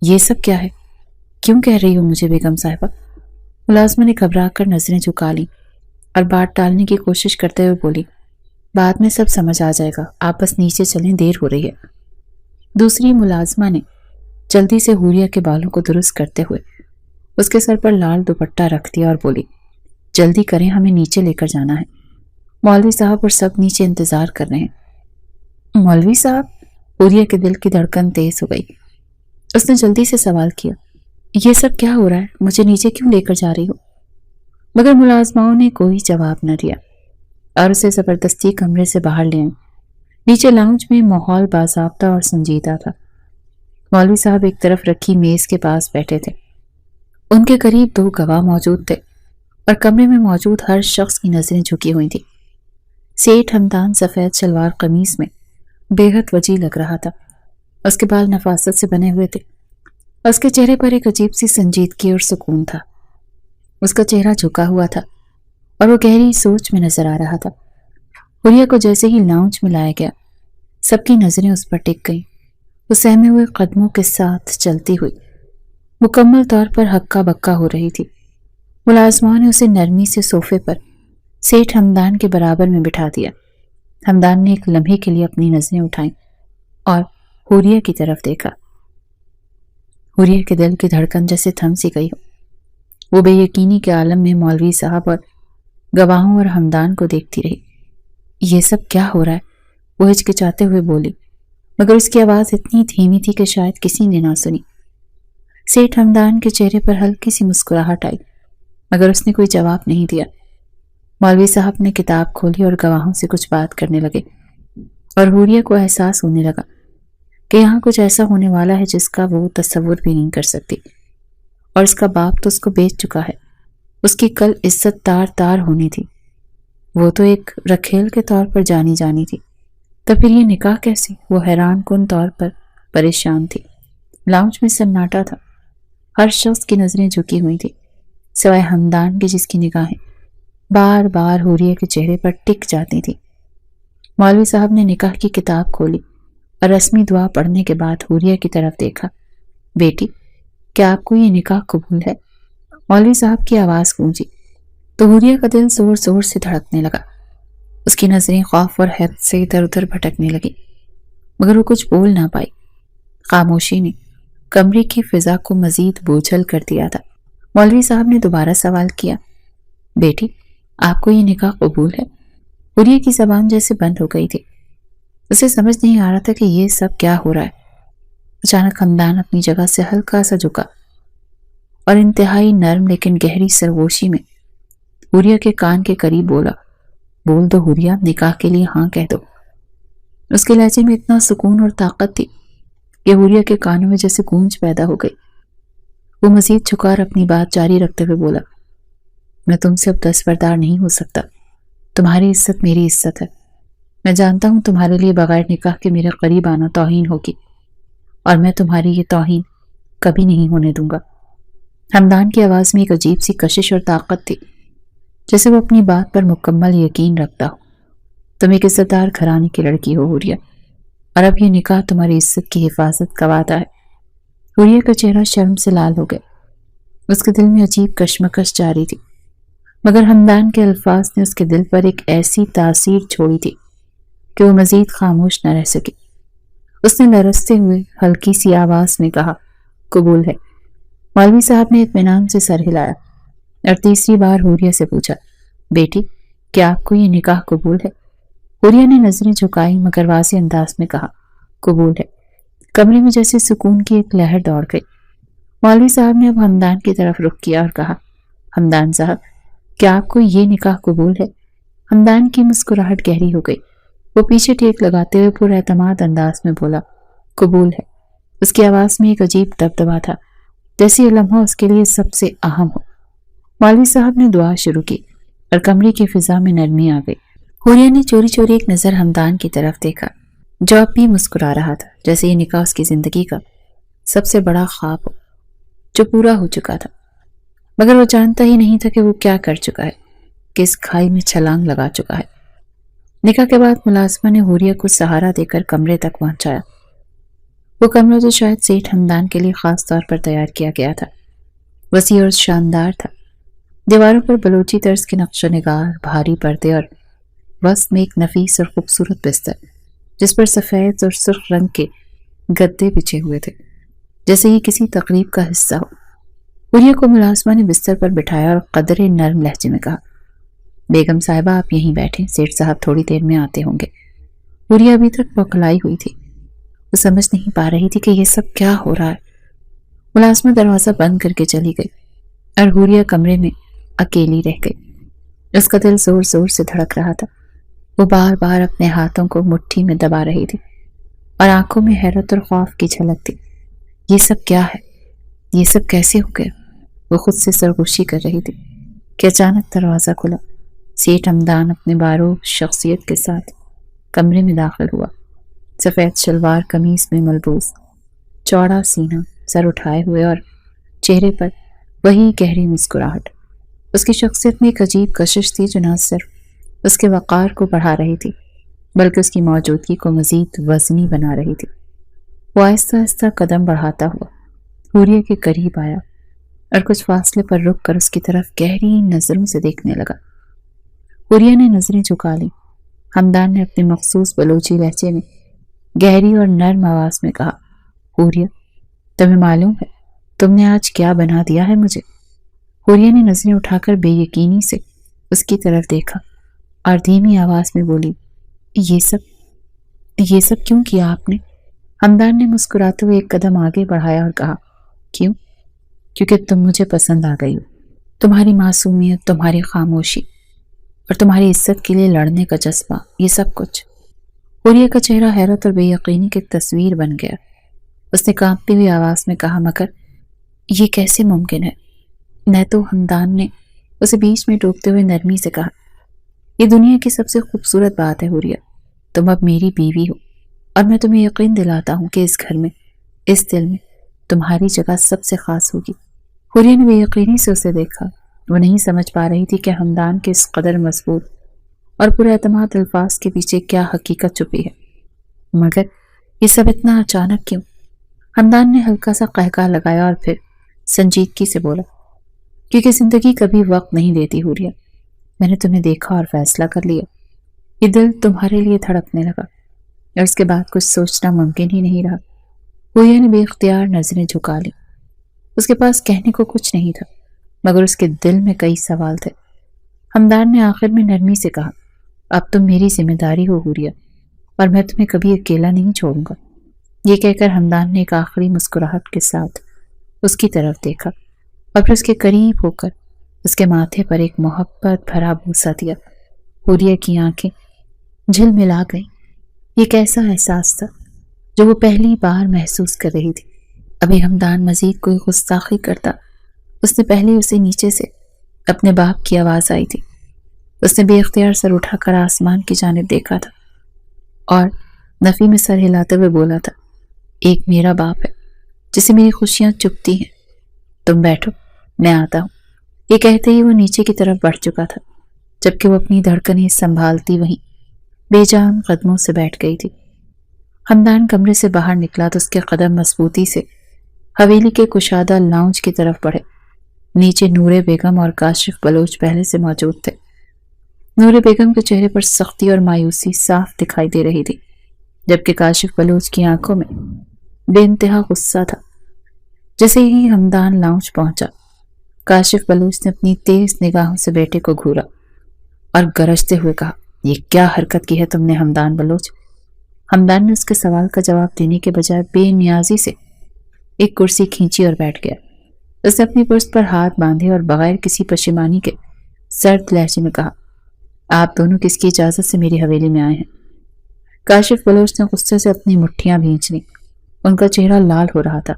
یہ سب کیا ہے، کیوں کہہ رہی ہو مجھے بیگم صاحبہ؟ ملازمہ نے گھبرا کر نظریں جھکا لیں اور بات ٹالنے کی کوشش کرتے ہوئے بولی، بعد میں سب سمجھ آ جائے گا، آپ بس نیچے چلیں، دیر ہو رہی ہے۔ دوسری ملازمہ نے جلدی سے حوریہ کے بالوں کو درست کرتے ہوئے اس کے سر پر لال دوپٹہ رکھ دیا اور بولی، جلدی کریں، ہمیں نیچے لے کر جانا ہے، مولوی صاحب اور سب نیچے انتظار کر رہے ہیں۔ مولوی صاحب؟ حوریہ کے دل کی دھڑکن تیز ہو گئی۔ اس نے جلدی سے سوال کیا، یہ سب کیا ہو رہا ہے، مجھے نیچے کیوں لے کر جا رہی ہو؟ مگر ملازماؤں نے کوئی جواب نہ دیا اور اسے زبردستی کمرے سے باہر لے آئیں۔ نیچے لاؤنج میں ماحول باضابطہ اور سنجیدہ تھا۔ مولوی صاحب ایک طرف رکھی میز کے پاس بیٹھے تھے ان کے قریب 2 گواہ موجود تھے اور کمرے میں موجود ہر شخص کی نظریں جھکی ہوئی تھیں۔ سیٹھ ہمدان سفید شلوار قمیص میں بے حد وجیح لگ رہا تھا۔ اس کے بال نفاست سے بنے ہوئے تھے۔ اس کے چہرے پر ایک عجیب سی سنجیدگی اور سکون تھا۔ اس کا چہرہ جھکا ہوا تھا اور وہ گہری سوچ میں نظر آ رہا تھا۔ حوریہ کو جیسے ہی لاؤنج میں لایا گیا، سب کی نظریں اس پر ٹک گئیں۔ وہ سہمے ہوئے قدموں کے ساتھ چلتی ہوئی مکمل طور پر ہکا بکا ہو رہی تھی۔ ملازموں نے اسے نرمی سے صوفے پر سیٹھ ہمدان کے برابر میں بٹھا دیا۔ ہمدان نے ایک لمحے کے لیے اپنی نظریں اٹھائیں اور حوریہ کی طرف دیکھا۔ حوریہ کے دل کی دھڑکن جیسے تھم سی گئی ہو۔ وہ بے یقینی کے عالم میں مولوی صاحب اور گواہوں اور ہمدان کو دیکھتی رہی۔ یہ سب کیا ہو رہا ہے؟ وہ ہچکچاتے ہوئے بولی، مگر اس کی آواز اتنی دھیمی تھی کہ شاید کسی نے نہ سنی۔ سیٹھ ہمدان کے چہرے پر ہلکی سی مسکراہٹ آئی، مگر اس نے کوئی جواب نہیں دیا۔ مولوی صاحب نے کتاب کھولی اور گواہوں سے کچھ بات کرنے لگے، اور حوریہ کو احساس ہونے لگا کہ یہاں کچھ ایسا ہونے والا ہے جس کا وہ تصور بھی نہیں کر سکتی۔ اور اس کا باپ تو اس کو بیچ چکا ہے۔ اس کی کل عزت تار ہونی تھی۔ وہ تو ایک رکھیل کے طور پر جانی جانی تھی، تو پھر یہ نکاح کیسے؟ وہ حیران کن طور پر پریشان تھی۔ لاؤنج میں سناٹا تھا۔ ہر شخص کی نظریں جھکی ہوئی تھی سوائے ہمدان کی، جس کی نگاہیں بار بار حوریہ کے چہرے پر ٹک جاتی تھی۔ مولوی صاحب نے نکاح کی کتاب کھولی اور رسمی دعا پڑھنے کے بعد حوریہ کی طرف دیکھا۔ بیٹی، کیا آپ کو یہ نکاح قبول ہے؟ مولوی صاحب کی آواز گونجی تو حوریہ کا دل زور زور سے دھڑکنے لگا۔ اس کی نظریں خوف اور حیرت سے ادھر ادھر بھٹکنے لگی، مگر وہ کچھ بول نہ پائی۔ خاموشی نے کمرے کی فضا کو مزید بوجھل کر دیا تھا۔ مولوی صاحب نے دوبارہ سوال کیا، بیٹی، آپ کو یہ نکاح قبول ہے؟ حوریہ کی زبان جیسے بند ہو گئی تھی۔ اسے سمجھ نہیں آ رہا تھا کہ یہ سب کیا ہو رہا ہے۔ اچانک ہمدان اپنی جگہ سے ہلکا سا جھکا اور انتہائی نرم لیکن گہری سرگوشی میں حوریہ کے کان کے قریب بولا، بول دو حوریہ، نکاح کے لیے ہاں کہہ دو۔ اس کے لہجے میں اتنا سکون اور طاقت تھی کہ حوریہ کے کانوں میں جیسے گونج پیدا ہو گئی۔ وہ مزید جھکا اور اپنی بات جاری رکھتے ہوئے بولا، میں تم سے اب دستبردار نہیں ہو سکتا۔ تمہاری عزت میری عزت ہے۔ میں جانتا ہوں تمہارے لیے بغیر نکاح کے میرے قریب آنا توہین ہوگی، اور میں تمہاری یہ توہین کبھی نہیں ہونے دوں گا۔ ہمدان کی آواز میں ایک عجیب سی کشش اور طاقت تھی، جیسے وہ اپنی بات پر مکمل یقین رکھتا ہو۔ تم ایک عزت دار گھرانے کی لڑکی ہو حوریہ، اور اب یہ نکاح تمہاری عزت کی حفاظت کا وعدہ ہے۔ حوریہ کا چہرہ شرم سے لال ہو گیا۔ اس کے دل میں عجیب کشمکش جاری تھی، مگر ہمدان کے الفاظ نے اس کے دل پر ایک ایسی تاثیر چھوڑی تھی کہ وہ مزید خاموش نہ رہ سکی۔ اس نے لرزتے ہوئے ہلکی سی آواز میں کہا، قبول ہے۔ مولوی صاحب نے اطمینان سے سر ہلایا اور تیسری بار حوریہ سے پوچھا، بیٹی، کیا آپ کو یہ نکاح قبول ہے؟ حوریہ نے نظریں جھکائی مگر واضح انداز میں کہا، قبول ہے۔ کمرے میں جیسے سکون کی ایک لہر دوڑ گئی۔ مولوی صاحب نے اب ہمدان کی طرف رخ کیا اور کہا، ہمدان صاحب، کیا آپ کو یہ نکاح قبول ہے؟ ہمدان کی مسکراہٹ گہری ہو گئی۔ وہ پیچھے ٹیک لگاتے ہوئے پر اعتماد انداز میں بولا، قبول ہے۔ اس کی آواز میں ایک عجیب دبدبا تھا، جیسے یہ لمحہ اس کے لیے سب سے اہم ہو۔ مولوی صاحب نے دعا شروع کی اور کمرے کی فضا میں نرمی آ گئی۔ حوریہ نے چوری چوری ایک نظر ہمدان کی طرف دیکھا، جو اب بھی مسکرا رہا تھا، جیسے یہ نکاح اس کی زندگی کا سب سے بڑا خواب ہو جو پورا ہو چکا تھا۔ مگر وہ جانتا ہی نہیں تھا کہ وہ کیا کر چکا ہے، کہ اس کھائی میں چھلانگ لگا چکا ہے۔ نکاح کے بعد ملازمہ نے حوریہ کو سہارا دے کر کمرے تک پہنچایا۔ وہ کمرہ جو شاید سیٹھ ہمدان کے لیے خاص طور پر تیار کیا گیا تھا، وسیع اور شاندار تھا۔ دیواروں پر بلوچی طرز کے نقش و نگار، بھاری پردے اور وسط میں ایک نفیس اور خوبصورت بستر، جس پر سفید اور سرخ رنگ کے گدے بچھے ہوئے تھے، جیسے یہ کسی تقریب کا حصہ ہو۔ حوریہ کو ملازمہ نے بستر پر بٹھایا اور قدرے نرم لہجے میں کہا، بیگم صاحبہ، آپ یہیں بیٹھیں، سیٹھ صاحب تھوڑی دیر میں آتے ہوں گے۔ حوریہ ابھی تک بوکھلائی ہوئی تھی۔ وہ سمجھ نہیں پا رہی تھی کہ یہ سب کیا ہو رہا ہے۔ ملازمہ دروازہ بند کر کے چلی گئی اور حوریہ کمرے میں اکیلی رہ گئی۔ اس کا دل زور زور سے دھڑک رہا تھا۔ وہ بار بار اپنے ہاتھوں کو مٹھی میں دبا رہی تھی اور آنکھوں میں حیرت اور خوف کی جھلک تھی۔ یہ سب کیا ہے؟ یہ سب کیسے ہو گیا؟ وہ خود سے سرگوشی کر رہی تھی کہ اچانک دروازہ کھلا۔ سیٹھ حمدان اپنے باروک شخصیت کے ساتھ کمرے میں داخل ہوا۔ سفید شلوار قمیص میں ملبوس، چوڑا سینہ، سر اٹھائے ہوئے اور چہرے پر وہی گہری مسکراہٹ۔ اس کی شخصیت میں ایک عجیب کشش تھی جو نہ صرف اس کے وقار کو بڑھا رہی تھی بلکہ اس کی موجودگی کو مزید وزنی بنا رہی تھی۔ وہ آہستہ آہستہ قدم بڑھاتا ہوا حوریہ کے قریب آیا اور کچھ فاصلے پر رک کر اس کی طرف گہری نظروں سے دیکھنے لگا۔ حوریہ نے نظریں جھکا لی۔ حمدان نے اپنے مخصوص بلوچی لہجے میں گہری اور نرم آواز میں کہا، حوریہ، تمہیں معلوم ہے تم نے آج کیا بنا دیا ہے مجھے؟ حوریہ نے نظریں اٹھا کر بے یقینی سے اس کی طرف دیکھا اور دھیمی آواز میں بولی، یہ سب کیوں کیا آپ نے؟ حمدان نے مسکراتے ہوئے ایک قدم آگے بڑھایا اور کہا، کیونکہ تم مجھے پسند آ گئی ہو۔ تمہاری معصومیت، تمہاری خاموشی اور تمہاری عزت کے لیے لڑنے کا جذبہ، یہ سب کچھ۔ حوریہ کا چہرہ حیرت اور بے یقینی کی تصویر بن گیا۔ اس نے کانپتی ہوئی آواز میں کہا، مگر یہ کیسے ممکن ہے؟ نہ تو حمدان نے اسے بیچ میں ٹوکتے ہوئے نرمی سے کہا، یہ دنیا کی سب سے خوبصورت بات ہے حوریہ، تم اب میری بیوی ہو اور میں تمہیں یقین دلاتا ہوں کہ اس گھر میں، اس دل میں تمہاری جگہ سب سے خاص ہوگی۔ حوریہ نے بے یقینی سے اسے دیکھا۔ وہ نہیں سمجھ پا رہی تھی کہ حمدان کے اس قدر مضبوط اور پورے اعتماد الفاظ کے پیچھے کیا حقیقت چھپی ہے، مگر یہ سب اتنا اچانک کیوں؟ حمدان نے ہلکا سا قہقہ لگایا اور پھر سنجیدگی سے بولا، کیونکہ زندگی کبھی وقت نہیں دیتی حوریہ، میں نے تمہیں دیکھا اور فیصلہ کر لیا۔ یہ دل تمہارے لیے دھڑکنے لگا اور اس کے بعد کچھ سوچنا ممکن ہی نہیں رہا۔ حوریہ نے بے اختیار نظریں جھکا لی۔ اس کے پاس کہنے کو کچھ نہیں تھا مگر اس کے دل میں کئی سوال تھے۔ حمدان نے آخر میں نرمی سے کہا، اب تم میری ذمہ داری ہو حوریہ، اور میں تمہیں کبھی اکیلا نہیں چھوڑوں گا۔ یہ کہہ کر حمدان نے ایک آخری مسکراہٹ کے ساتھ اس کی طرف دیکھا اور پھر اس کے قریب ہو کر اس کے ماتھے پر ایک محبت بھرا بوسہ دیا۔ حوریہ کی آنکھیں جھل ملا گئیں۔ یہ کیسا احساس تھا جو وہ پہلی بار محسوس کر رہی تھی؟ ابھی حمدان مزید کوئی گستاخی کرتا، اس نے پہلے اسے نیچے سے اپنے باپ کی آواز آئی تھی۔ اس نے بے اختیار سر اٹھا کر آسمان کی جانب دیکھا تھا اور نفی میں سر ہلاتے ہوئے بولا تھا، ایک میرا باپ ہے جسے میری خوشیاں چپتی ہیں، تم بیٹھو میں آتا ہوں۔ یہ کہتے ہی وہ نیچے کی طرف بڑھ چکا تھا جبکہ وہ اپنی دھڑکنیں سنبھالتی وہیں بے جان قدموں سے بیٹھ گئی تھی۔ حمدان کمرے سے باہر نکلا تو اس کے قدم مضبوطی سے حویلی کے کشادہ لاؤنج کی طرف بڑھے۔ نیچے نور بیگم اور کاشف بلوچ پہلے سے موجود تھے۔ نور بیگم کے چہرے پر سختی اور مایوسی صاف دکھائی دے رہی تھی جبکہ کاشف بلوچ کی آنکھوں میں بے انتہا غصہ تھا۔ جیسے ہی حمدان لاؤنج پہنچا، کاشف بلوچ نے اپنی تیز نگاہوں سے بیٹے کو گھورا اور گرجتے ہوئے کہا، یہ کیا حرکت کی ہے تم نے حمدان بلوچ؟ حمدان نے اس کے سوال کا جواب دینے کے بجائے بے نیازی سے ایک کرسی کھینچی اور بیٹھ گیا۔ اس نے اپنی پشت پر ہاتھ باندھے اور بغیر کسی پشیمانی کے سرد لہجے میں کہا، آپ دونوں کس کی اجازت سے میری حویلی میں آئے ہیں؟ کاشف بلوچ نے غصے سے اپنی مٹھیاں بھینچ لیں۔ ان کا چہرہ لال ہو رہا تھا۔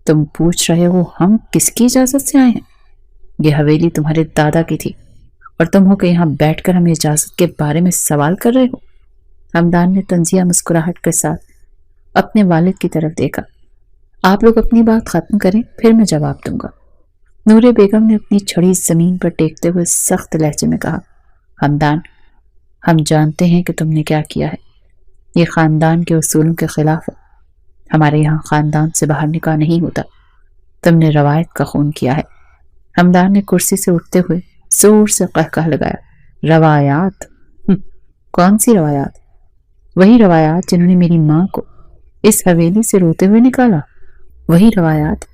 تم پوچھ رہے ہو ہم کس کی اجازت سے آئے ہیں؟ یہ حویلی تمہارے دادا کی تھی اور تم ہو کہ یہاں بیٹھ کر ہمیں اجازت کے بارے میں سوال کر رہے ہو؟ حمدان نے طنزیہ مسکراہٹ کے ساتھ اپنے والد کی طرف دیکھا۔ آپ لوگ اپنی بات ختم کریں پھر میں جواب دوں گا۔ نور بیگم نے اپنی چھڑی زمین پر ٹیکتے ہوئے سخت لہجے میں کہا، حمدان، ہم جانتے ہیں کہ تم نے کیا کیا ہے۔ یہ خاندان کے اصولوں کے خلاف ہے۔ ہمارے یہاں خاندان سے باہر نکاح نہیں ہوتا۔ تم نے روایت کا خون کیا ہے۔ حمدان نے کرسی سے اٹھتے ہوئے زور سے قہقہ لگایا، روایات؟ کون سی روایات؟ وہی روایات جنہوں نے میری ماں کو اس حویلی سے روتے ہوئے نکالا، وہی روایات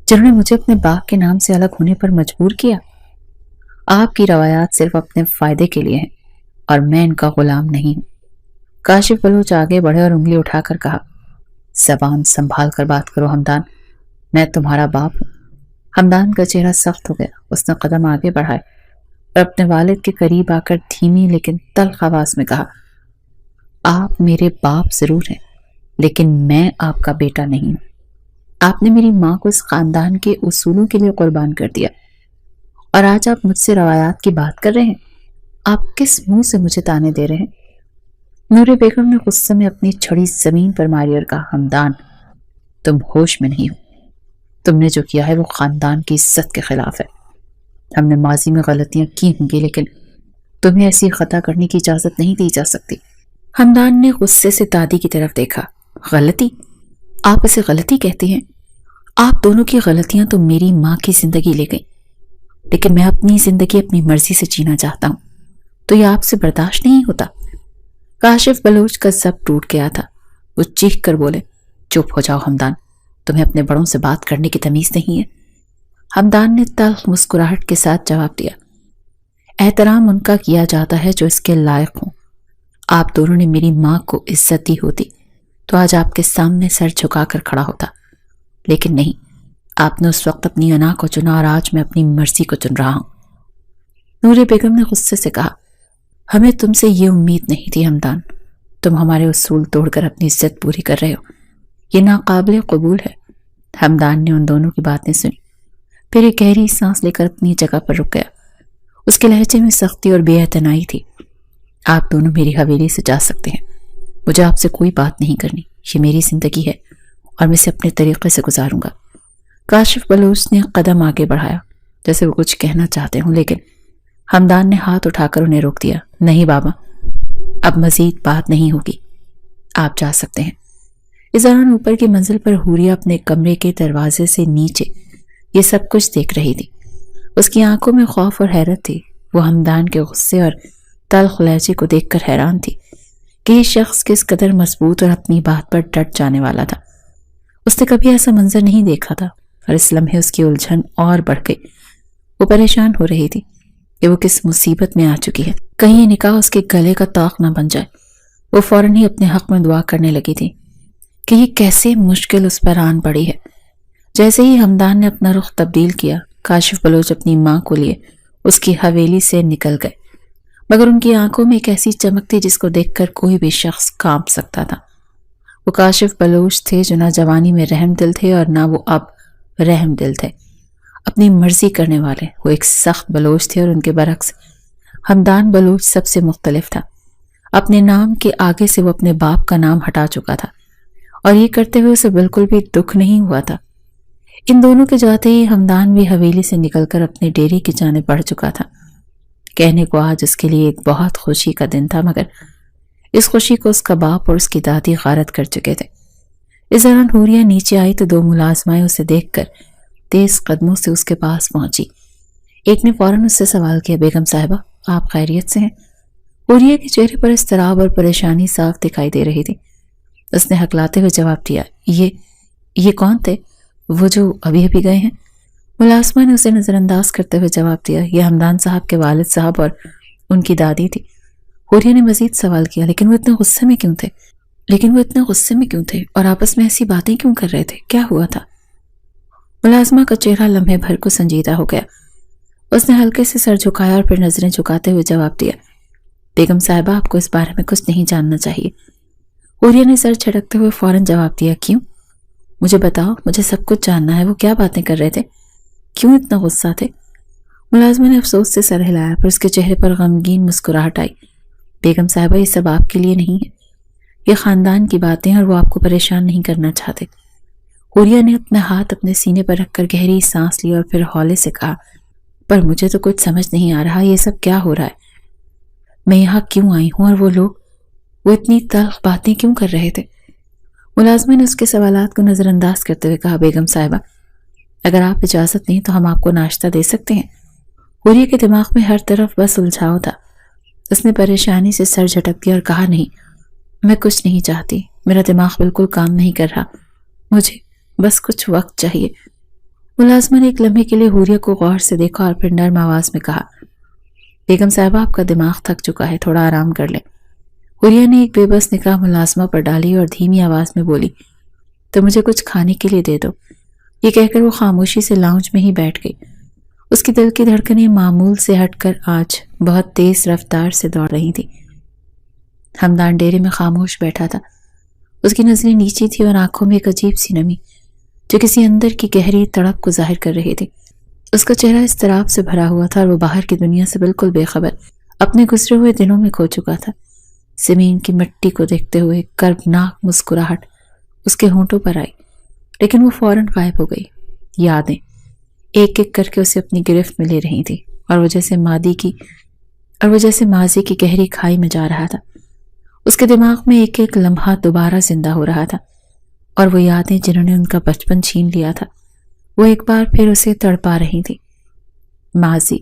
جنہوں نے مجھے اپنے باپ کے نام سے الگ ہونے پر مجبور کیا۔ آپ کی روایات صرف اپنے فائدے کے لیے ہیں اور میں ان کا غلام نہیں ہوں۔ کاشف بلوچ آگے بڑھے اور انگلی اٹھا کر کہا، زبان سنبھال کر بات کرو حمدان، میں تمہارا باپ ہوں۔ حمدان کا چہرہ سخت ہو گیا۔ اس نے قدم آگے بڑھائے اور اپنے والد کے قریب آ کر دھیمی لیکن تلخ آواز میں کہا، آپ میرے باپ ضرور ہیں لیکن میں آپ کا بیٹا نہیں ہوں۔ آپ نے میری ماں کو اس خاندان کے اصولوں کے لیے قربان کر دیا، اور آج آپ مجھ سے روایات کی بات کر رہے ہیں؟ آپ کس منہ سے مجھے تانے دے رہے ہیں؟ نور بیگم نے غصے میں اپنی چھڑی زمین پر ماری اور کہا، حمدان، تم ہوش میں نہیں ہو۔ تم نے جو کیا ہے وہ خاندان کی عزت کے خلاف ہے۔ ہم نے ماضی میں غلطیاں کی ہوں گی، لیکن تمہیں ایسی خطا کرنے کی اجازت نہیں دی جا سکتی۔ حمدان نے غصے سے دادی کی طرف دیکھا۔ غلطی؟ آپ اسے غلطی کہتے ہیں؟ آپ دونوں کی غلطیاں تو میری ماں کی زندگی لے گئی، لیکن میں اپنی زندگی اپنی مرضی سے جینا چاہتا ہوں، تو یہ آپ سے برداشت نہیں ہوتا۔ کاشف بلوچ کا ضبط ٹوٹ گیا تھا۔ وہ چیخ کر بولے، چپ ہو جاؤ حمدان، تمہیں اپنے بڑوں سے بات کرنے کی تمیز نہیں ہے۔ حمدان نے تلخ مسکراہٹ کے ساتھ جواب دیا، احترام ان کا کیا جاتا ہے جو اس کے لائق ہوں۔ آپ دونوں نے میری ماں کو عزت دی ہوتی تو آج آپ کے سامنے سر جھکا کر کھڑا ہوتا، لیکن نہیں، آپ نے اس وقت اپنی انا کو چنا اور آج میں اپنی مرضی کو چن رہا ہوں۔ نور بیگم نے غصے سے کہا، ہمیں تم سے یہ امید نہیں تھی حمدان، تم ہمارے اصول توڑ کر اپنی عزت پوری کر رہے ہو، یہ ناقابل قبول ہے۔ حمدان نے ان دونوں کی باتیں سنی، پھر ایک گہری سانس لے کر اپنی جگہ پر رک گیا۔ اس کے لہجے میں سختی اور بے اعتنائی تھی۔ آپ دونوں میری حویلی سے جا سکتے ہیں، مجھے آپ سے کوئی بات نہیں کرنی، یہ میری زندگی ہے اور میں اسے اپنے طریقے سے گزاروں گا۔ کاشف بلوچ نے قدم آگے بڑھایا جیسے وہ کچھ کہنا چاہتے ہوں، لیکن حمدان نے ہاتھ اٹھا کر انہیں روک دیا۔ نہیں بابا، اب مزید بات نہیں ہوگی، آپ جا سکتے ہیں۔ اس دوران اوپر کی منزل پر حوریہ اپنے کمرے کے دروازے سے نیچے یہ سب کچھ دیکھ رہی تھی۔ اس کی آنکھوں میں خوف اور حیرت تھی۔ وہ حمدان کے غصے اور تلخ لہجے کو دیکھ کر حیران تھی کہ یہ شخص کس قدر مضبوط اور اپنی بات پر ڈٹ جانے والا تھا۔ اس نے کبھی ایسا منظر نہیں دیکھا تھا، اور اس لمحے اس کی الجھن اور بڑھ گئی۔ وہ پریشان ہو رہی تھی کہ وہ کس مصیبت میں آ چکی ہے، کہیں یہ نکاح اس کے گلے کا طاق نہ بن جائے۔ وہ فوراً ہی اپنے حق میں دعا کرنے لگی تھی کہ یہ کیسے مشکل اس پر آن پڑی ہے۔ جیسے ہی حمدان نے اپنا رخ تبدیل کیا، کاشف بلوچ اپنی ماں کو لیے اس کی حویلی سے نکل گئے، مگر ان کی آنکھوں میں ایک ایسی چمک تھی جس کو دیکھ کر کوئی بھی شخص کانپ سکتا تھا۔ وہ کاشف بلوچ تھے جو نہ جوانی میں رحم دل تھے اور نہ وہ اب رحم دل تھے، اپنی مرضی کرنے والے۔ وہ ایک سخت بلوچ تھے، اور ان کے برعکس حمدان بلوچ سب سے مختلف تھا۔ اپنے نام کے آگے سے وہ اپنے باپ کا نام ہٹا چکا تھا، اور یہ کرتے ہوئے اسے بالکل بھی دکھ نہیں ہوا تھا۔ ان دونوں کے جاتے ہی حمدان بھی حویلی سے نکل کر اپنے ڈیرے کی جانب بڑھ چکا تھا۔ کہنے کو آج اس کے لیے ایک بہت خوشی کا دن تھا، مگر اس خوشی کو اس کا باپ اور اس کی دادی غارت کر چکے تھے۔ اس دوران حوریہ نیچے آئی تو دو ملازمائیں اسے دیکھ کر تیز قدموں سے اس کے پاس پہنچی۔ ایک نے فوراً اس سے سوال کیا، بیگم صاحبہ، آپ خیریت سے ہیں؟ حوریہ کے چہرے پر اضطراب اور پریشانی صاف دکھائی دے رہی تھی۔ اس نے ہکلاتے ہوئے جواب دیا، یہ کون تھے؟ وہ جو ابھی ابھی گئے ہیں؟ ملازمہ نے اسے نظر انداز کرتے ہوئے جواب دیا، یہ حمدان صاحب کے والد صاحب اور ان کی دادی تھی۔ حوریہ نے مزید سوال کیا، لیکن وہ اتنے غصے میں کیوں تھے اور آپس میں ایسی باتیں کیوں کر رہے تھے؟ کیا ہوا تھا؟ ملازمہ کا چہرہ لمحے بھر کو سنجیدہ ہو گیا۔ اس نے ہلکے سے سر جھکایا اور پھر نظریں جھکاتے ہوئے جواب دیا، بیگم صاحبہ، آپ کو اس بارے میں کچھ نہیں جاننا چاہیے۔ حوریہ نے سر جھٹکتے ہوئے فوراً جواب دیا، کیوں؟ مجھے بتاؤ، مجھے سب کچھ جاننا ہے۔ وہ کیا باتیں کر رہے تھے؟ کیوں اتنا غصہ تھے؟ ملازمہ نے افسوس سے سر ہلایا، پھر اس کے چہرے پر غمگین مسکراہٹ آئی۔ بیگم صاحبہ، یہ سب آپ کے لیے نہیں ہے، یہ خاندان کی باتیں ہیں اور وہ آپ کو پریشان نہیں کرنا چاہتے۔ حوریہ نے اپنا ہاتھ اپنے سینے پر رکھ کر گہری سانس لی اور پھر ہولے سے کہا، پر مجھے تو کچھ سمجھ نہیں آ رہا، یہ سب کیا ہو رہا ہے؟ میں یہاں کیوں آئی ہوں اور وہ لوگ، وہ اتنی تلخ باتیں کیوں کر رہے تھے؟ ملازمہ نے اس کے سوالات کو نظر انداز کرتے ہوئے کہا، بیگم صاحبہ، اگر آپ اجازت دیں تو ہم آپ کو ناشتہ دے سکتے ہیں۔ حوریہ کے دماغ میں ہر طرف بس الجھاؤ تھا۔ اس نے پریشانی سے سر جھٹک دیا اور کہا، نہیں، میں کچھ نہیں چاہتی، میرا دماغ بالکل کام نہیں کر رہا، مجھے بس کچھ وقت چاہیے۔ ملازمہ نے ایک لمحے کے لیے حوریہ کو غور سے دیکھا اور پھر نرم آواز میں کہا، بیگم صاحبہ، آپ کا دماغ تھک چکا ہے، تھوڑا آرام کر لیں۔ حوریہ نے ایک بے بس نگاہ ملازمہ پر ڈالی اور دھیمی آواز میں بولی، تو مجھے کچھ کھانے کے لیے دے دو۔ یہ کہہ کر وہ خاموشی سے لاؤنج میں ہی بیٹھ گئی۔ اس کی دل کی دھڑکنیں معمول سے ہٹ کر آج بہت تیز رفتار سے دوڑ رہی تھی۔ حمدان ڈیرے میں خاموش بیٹھا تھا۔ اس کی نظریں نیچی تھی اور آنکھوں میں ایک عجیب سی نمی، جو کسی اندر کی گہری تڑپ کو ظاہر کر رہی تھی۔ اس کا چہرہ اضطراب سے بھرا ہوا تھا اور وہ باہر کی دنیا سے بالکل بے خبر اپنے گزرے ہوئے دنوں میں کھو چکا تھا۔ زمین کی مٹی کو دیکھتے ہوئے کربناک مسکراہٹ اس کے ہونٹوں پر آئی، لیکن وہ فوراً غائب ہو گئی۔ یادیں ایک ایک کر کے اسے اپنی گرفت میں لے رہی تھی اور وہ جیسے ماضی کی گہری کھائی میں جا رہا تھا۔ اس کے دماغ میں ایک ایک لمحہ دوبارہ زندہ ہو رہا تھا، اور وہ یادیں جنہوں نے ان کا بچپن چھین لیا تھا وہ ایک بار پھر اسے تڑپا رہی تھی۔ ماضی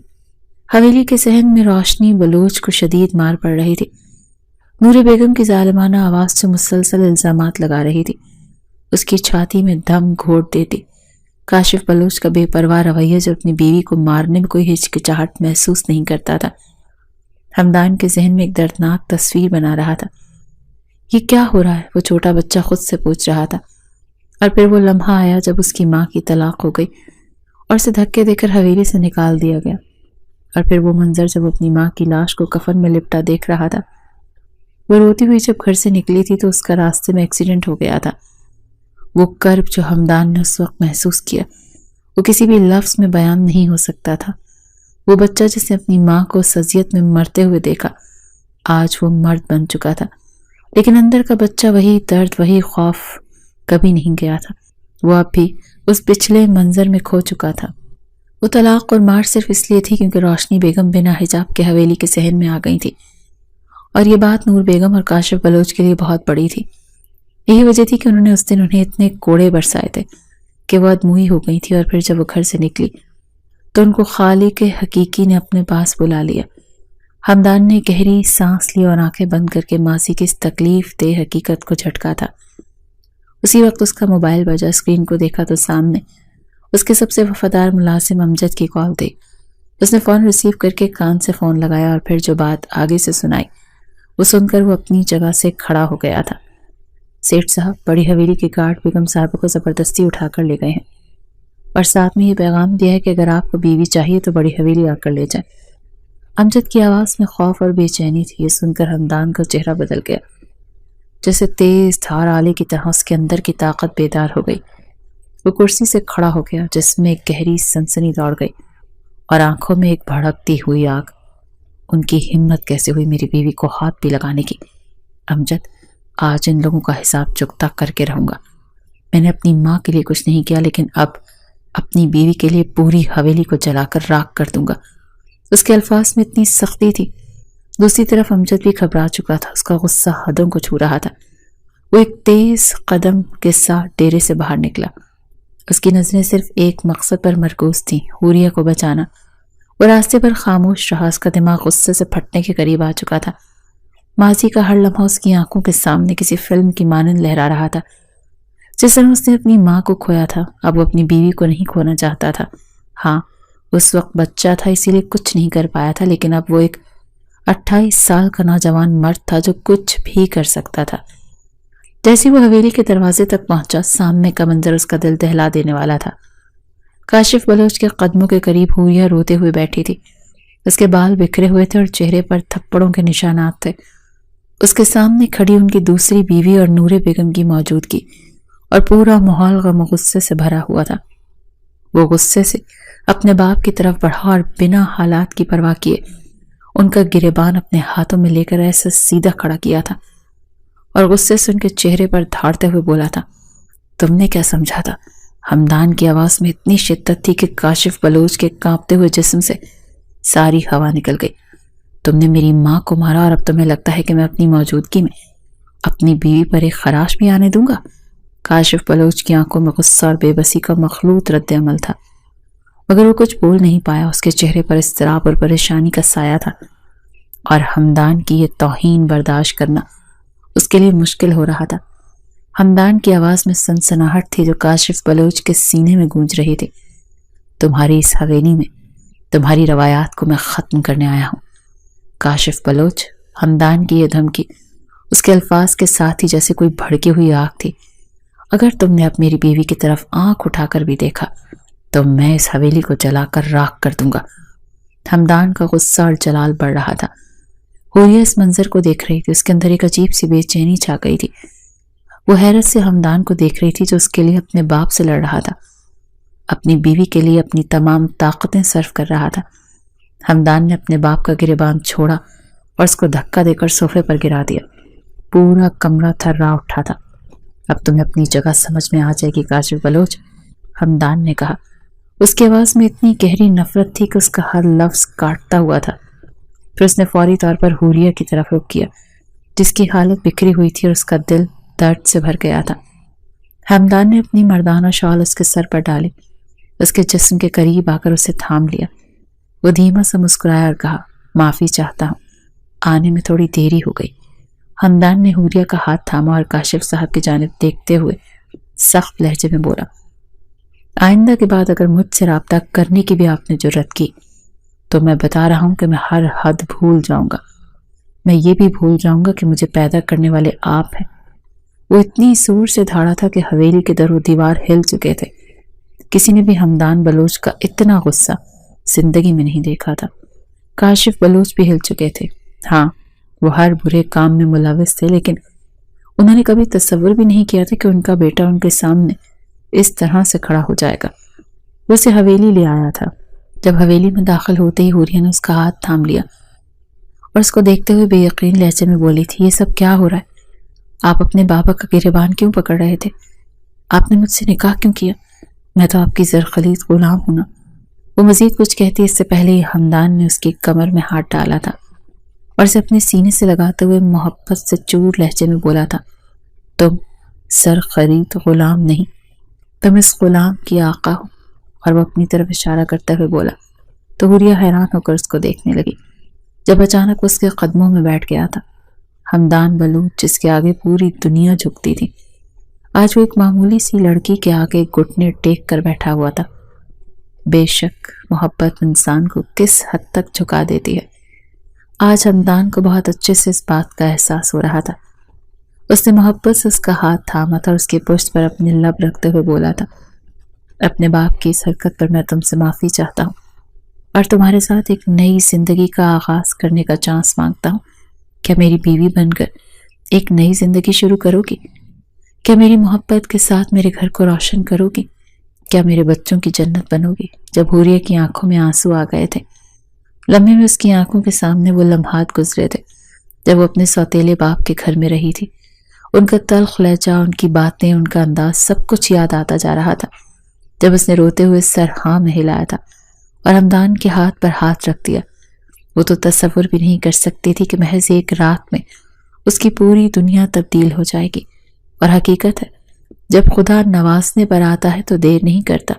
حویلی کے صحن میں روشنی بلوچ کو شدید مار پڑ رہی تھی۔ نور بیگم کی ظالمانہ آواز سے مسلسل الزامات لگا رہی تھی، اس کی چھاتی میں دم گھونٹ دیتی۔ کاشف بلوچ کا بے پرواہ رویہ جو اپنی بیوی کو مارنے میں کوئی ہچکچاہٹ محسوس نہیں کرتا تھا، حمدان کے ذہن میں ایک دردناک تصویر بنا رہا تھا۔ یہ کیا ہو رہا ہے؟ وہ چھوٹا بچہ خود سے پوچھ رہا تھا۔ اور پھر وہ لمحہ آیا جب اس کی ماں کی طلاق ہو گئی اور اسے دھکے دے کر حویلی سے نکال دیا گیا، اور پھر وہ منظر جب اپنی ماں کی لاش کو کفن میں لپٹا دیکھ رہا تھا۔ وہ روتی ہوئی جب گھر سے نکلی تھی تو اس کا راستے میں ایکسیڈنٹ ہو گیا تھا۔ وہ کرب جو حمدان نے اس وقت محسوس کیا وہ کسی بھی لفظ میں بیان نہیں ہو سکتا تھا۔ وہ بچہ جس نے اپنی ماں کو اس اذیت میں مرتے ہوئے دیکھا، آج وہ مرد بن چکا تھا، لیکن اندر کا بچہ وہی درد، وہی خوف کبھی نہیں گیا تھا۔ وہ اب بھی اس پچھلے منظر میں کھو چکا تھا۔ وہ طلاق اور مار صرف اس لیے تھی کیونکہ روشنی بیگم بنا حجاب کے حویلی کے صحن میں آ گئی تھی، اور یہ بات نور بیگم اور کاشف بلوچ کے لیے بہت بڑی تھی۔ یہی وجہ تھی کہ انہوں نے اس دن انہیں اتنے کوڑے برسائے تھے کہ وہ ادموئی ہو گئی تھی، اور پھر جب وہ گھر سے نکلی تو ان کو خالق حقیقی نے اپنے پاس بلا لیا۔ حمدان نے گہری سانس لی اور آنکھیں بند کر کے ماضی کی اس تکلیف دہ حقیقت کو جھٹکا تھا۔ اسی وقت اس کا موبائل بجا، اسکرین کو دیکھا تو سامنے اس کے سب سے وفادار ملازم امجد کی کال تھی۔ اس نے فون ریسیو کر کے کان سے فون لگایا اور پھر جو بات آگے سے سنائی وہ سن کر وہ اپنی جگہ سے کھڑا ہو گیا تھا۔ سیٹھ صاحب، بڑی حویلی کے گارڈ بیگم صاحبہ کو زبردستی اٹھا کر لے گئے ہیں، اور ساتھ میں یہ پیغام دیا ہے کہ اگر آپ کو بیوی چاہیے تو بڑی حویلی آ کر لے جائیں۔ امجد کی آواز میں خوف اور بے چینی تھی۔ یہ سن کر حمدان کا چہرہ بدل گیا، جیسے تیز دھار آلے کی طرح اس کے اندر کی طاقت بیدار ہو گئی۔ وہ کرسی سے کھڑا ہو گیا، جس میں ایک گہری سنسنی دوڑ گئی اور آنکھوں میں ایک بھڑکتی ہوئی آگ۔ ان کی ہمت کیسے ہوئی میری بیوی کو ہاتھ بھی لگانے کی؟ امجد، آج ان لوگوں کا حساب چکتا کر کے رہوں گا۔ میں نے اپنی ماں کے لیے کچھ نہیں کیا، لیکن اب اپنی بیوی کے لیے پوری حویلی کو جلا کر راکھ کر دوں گا۔ اس کے الفاظ میں اتنی سختی تھی۔ دوسری طرف امجد بھی گھبرا چکا تھا، اس کا غصہ حدوں کو چھو رہا تھا۔ وہ ایک تیز قدم کے ساتھ ڈیرے سے باہر نکلا۔ اس کی نظریں صرف ایک مقصد پر مرکوز تھیں، حوریہ کو بچانا۔ وہ راستے پر خاموش رہا، اس کا دماغ غصے سے پھٹنے کے قریب آ چکا تھا۔ ماضی کا ہر لمحہ اس کی آنکھوں کے سامنے کسی فلم کی مانند لہرا رہا تھا۔ جس طرح اس نے اپنی ماں کو کھویا تھا، اب وہ اپنی بیوی کو نہیں کھونا چاہتا تھا۔ ہاں، اس وقت بچہ تھا، اسی لیے کچھ نہیں کر پایا تھا، لیکن اب وہ ایک 28 سال کا نوجوان مرد تھا جو کچھ بھی کر سکتا تھا۔ جیسے وہ حویلی کے دروازے تک پہنچا، سامنے کا منظر اس کا دل دہلا دینے والا تھا۔ کاشف بلوچ کے قدموں کے قریب حوریہ روتے ہوئے بیٹھی تھی۔ اس کے بال بکھرے ہوئے تھے اور چہرے پر تھپڑوں کے نشانات تھے۔ اس کے سامنے کھڑی ان کی دوسری بیوی اور نور بیگم کی موجودگی، اور پورا ماحول غم و غصے سے بھرا ہوا تھا۔ وہ غصے سے اپنے باپ کی طرف بڑھا اور بنا حالات کی پرواہ کیے ان کا گریبان اپنے ہاتھوں میں لے کر ایسا سیدھا کھڑا کیا تھا، اور غصے سے ان کے چہرے پر دھاڑتے ہوئے بولا تھا، تم نے کیا سمجھا تھا؟ حمدان کی آواز میں اتنی شدت تھی کہ کاشف بلوچ کے کانپتے ہوئے جسم سے ساری ہوا نکل گئی۔ تم نے میری ماں کو مارا اور اب تمہیں لگتا ہے کہ میں اپنی موجودگی میں اپنی بیوی پر ایک خراش بھی آنے دوں گا؟ کاشف بلوچ کی آنکھوں میں غصہ اور بے بسی کا مخلوط رد عمل تھا، مگر وہ کچھ بول نہیں پایا۔ اس کے چہرے پر اضطراب اور پریشانی کا سایہ تھا، اور حمدان کی یہ توہین برداشت کرنا اس کے لیے مشکل ہو رہا تھا۔ حمدان کی آواز میں سنسناہٹ تھی جو کاشف بلوچ کے سینے میں گونج رہی تھی۔ تمہاری اس حویلی میں تمہاری روایات کو میں ختم کرنے آیا ہوں۔ کاشف بلوچ، حمدان کی یہ دھمکی اس کے الفاظ کے ساتھ ہی جیسے کوئی بھڑکی ہوئی آگ تھی۔ اگر تم نے اب میری بیوی کی طرف آنکھ اٹھا کر بھی دیکھا تو میں اس حویلی کو جلا کر راکھ کر دوں گا۔ حمدان کا غصہ اور جلال بڑھ رہا تھا۔ حوریہ اس منظر کو دیکھ رہی تھی، اس کے اندر ایک عجیب سی بے چینی چھا گئی تھی۔ وہ حیرت سے ہمدان کو دیکھ رہی تھی جو اس کے لیے اپنے باپ سے لڑ رہا تھا، اپنی بیوی کے لیے اپنی تمام طاقتیں صرف کر رہا تھا۔ ہمدان نے اپنے باپ کا گریبان چھوڑا اور اس کو دھکا دے کر صوفے پر گرا دیا۔ پورا کمرہ تھرا اٹھا تھا۔ اب تمہیں اپنی جگہ سمجھ میں آ جائے گی کاشف بلوچ، ہمدان نے کہا۔ اس کی آواز میں اتنی گہری نفرت تھی کہ اس کا ہر لفظ کاٹتا ہوا تھا۔ پھر اس نے فوری طور پر حوریہ کی طرف رخ کیا جس کی حالت بکھری ہوئی تھی اور اس کا دل درد سے بھر گیا تھا۔ ہمدان نے اپنی مردانہ شال اس کے سر پر ڈالی، اس کے جسم کے قریب آ کر اسے تھام لیا۔ وہ دھیما سا مسکرایا اور کہا، معافی چاہتا ہوں، آنے میں تھوڑی دیری ہو گئی۔ ہمدان نے حوریہ کا ہاتھ تھاما اور کاشف صاحب کی جانب دیکھتے ہوئے سخت لہجے میں بولا، آئندہ کے بعد اگر مجھ سے رابطہ کرنے کی بھی آپ نے جرت کی تو میں بتا رہا ہوں کہ میں ہر حد بھول جاؤں گا۔ میں یہ بھی بھول جاؤں گا کہ مجھے پیدا کرنے والے آپ ہیں۔ وہ اتنی زور سے دھاڑا تھا کہ حویلی کے در و دیوار ہل چکے تھے۔ کسی نے بھی ہمدان بلوچ کا اتنا غصہ زندگی میں نہیں دیکھا تھا۔ کاشف بلوچ بھی ہل چکے تھے۔ ہاں، وہ ہر برے کام میں ملوث تھے، لیکن انہوں نے کبھی تصور بھی نہیں کیا تھا کہ ان کا بیٹا ان کے سامنے اس طرح سے کھڑا ہو جائے گا۔ وہ اسے حویلی لے آیا تھا۔ جب حویلی میں داخل ہوتے ہی حوریہ نے اس کا ہاتھ تھام لیا اور اس کو دیکھتے ہوئے بے یقین لہجے میں بولی تھی، یہ سب کیا ہو رہا ہے؟ آپ اپنے بابا کا گریبان کیوں پکڑ رہے تھے؟ آپ نے مجھ سے نکاح کیوں کیا؟ میں تو آپ کی زرخلیز غلام ہوں نا۔ وہ مزید کچھ کہتی اس سے پہلے ہی ہمدان نے اس کی کمر میں ہاتھ ڈالا تھا اور اسے اپنے سینے سے لگاتے ہوئے محبت سے چور لہجے میں بولا تھا، تم زرخرید غلام نہیں، تم اس غلام کی آقا ہو۔ اور وہ اپنی طرف اشارہ کرتے ہوئے بولا تو حوریہ حیران ہو کر اس کو دیکھنے لگی، جب اچانک اس کے قدموں میں بیٹھ گیا تھا۔ ہمدان بلوچ جس کے آگے پوری دنیا جھکتی تھی، آج وہ ایک معمولی سی لڑکی کے آگے گھٹنے ٹیک کر بیٹھا ہوا تھا۔ بے شک محبت انسان کو کس حد تک جھکا دیتی ہے۔ آج ہمدان کو بہت اچھے سے اس بات کا احساس ہو رہا تھا۔ اس نے محبت سے اس کا ہاتھ تھاما تھا اور اس کی پشت پر اپنے لب رکھتے ہوئے بولا تھا، اپنے باپ کی اس حرکت پر میں تم سے معافی چاہتا ہوں اور تمہارے ساتھ ایک نئی زندگی کا آغاز کرنے کا چانس مانگتا ہوں۔ کیا میری بیوی بن کر ایک نئی زندگی شروع کرو گی؟ کیا میری محبت کے ساتھ میرے گھر کو روشن کرو گی؟ کیا میرے بچوں کی جنت بنو گی؟ جب حوریہ کی آنکھوں میں آنسو آ گئے تھے، لمحے میں اس کی آنکھوں کے سامنے وہ لمحات گزرے تھے جب وہ اپنے سوتیلے باپ کے گھر میں رہی تھی۔ ان کا تلخ لہجہ، ان کی باتیں، ان کا انداز، سب کچھ یاد آتا جا رہا تھا۔ جب اس نے روتے ہوئے سر ہاں میں ہلایا تھا اور ہمدان کے ہاتھ پر ہاتھ رکھ دیا، وہ تو تصور بھی نہیں کر سکتی تھی کہ محض ایک رات میں اس کی پوری دنیا تبدیل ہو جائے گی۔ اور حقیقت ہے، جب خدا نوازنے پر آتا ہے تو دیر نہیں کرتا،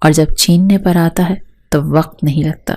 اور جب چھیننے پر آتا ہے تو وقت نہیں لگتا۔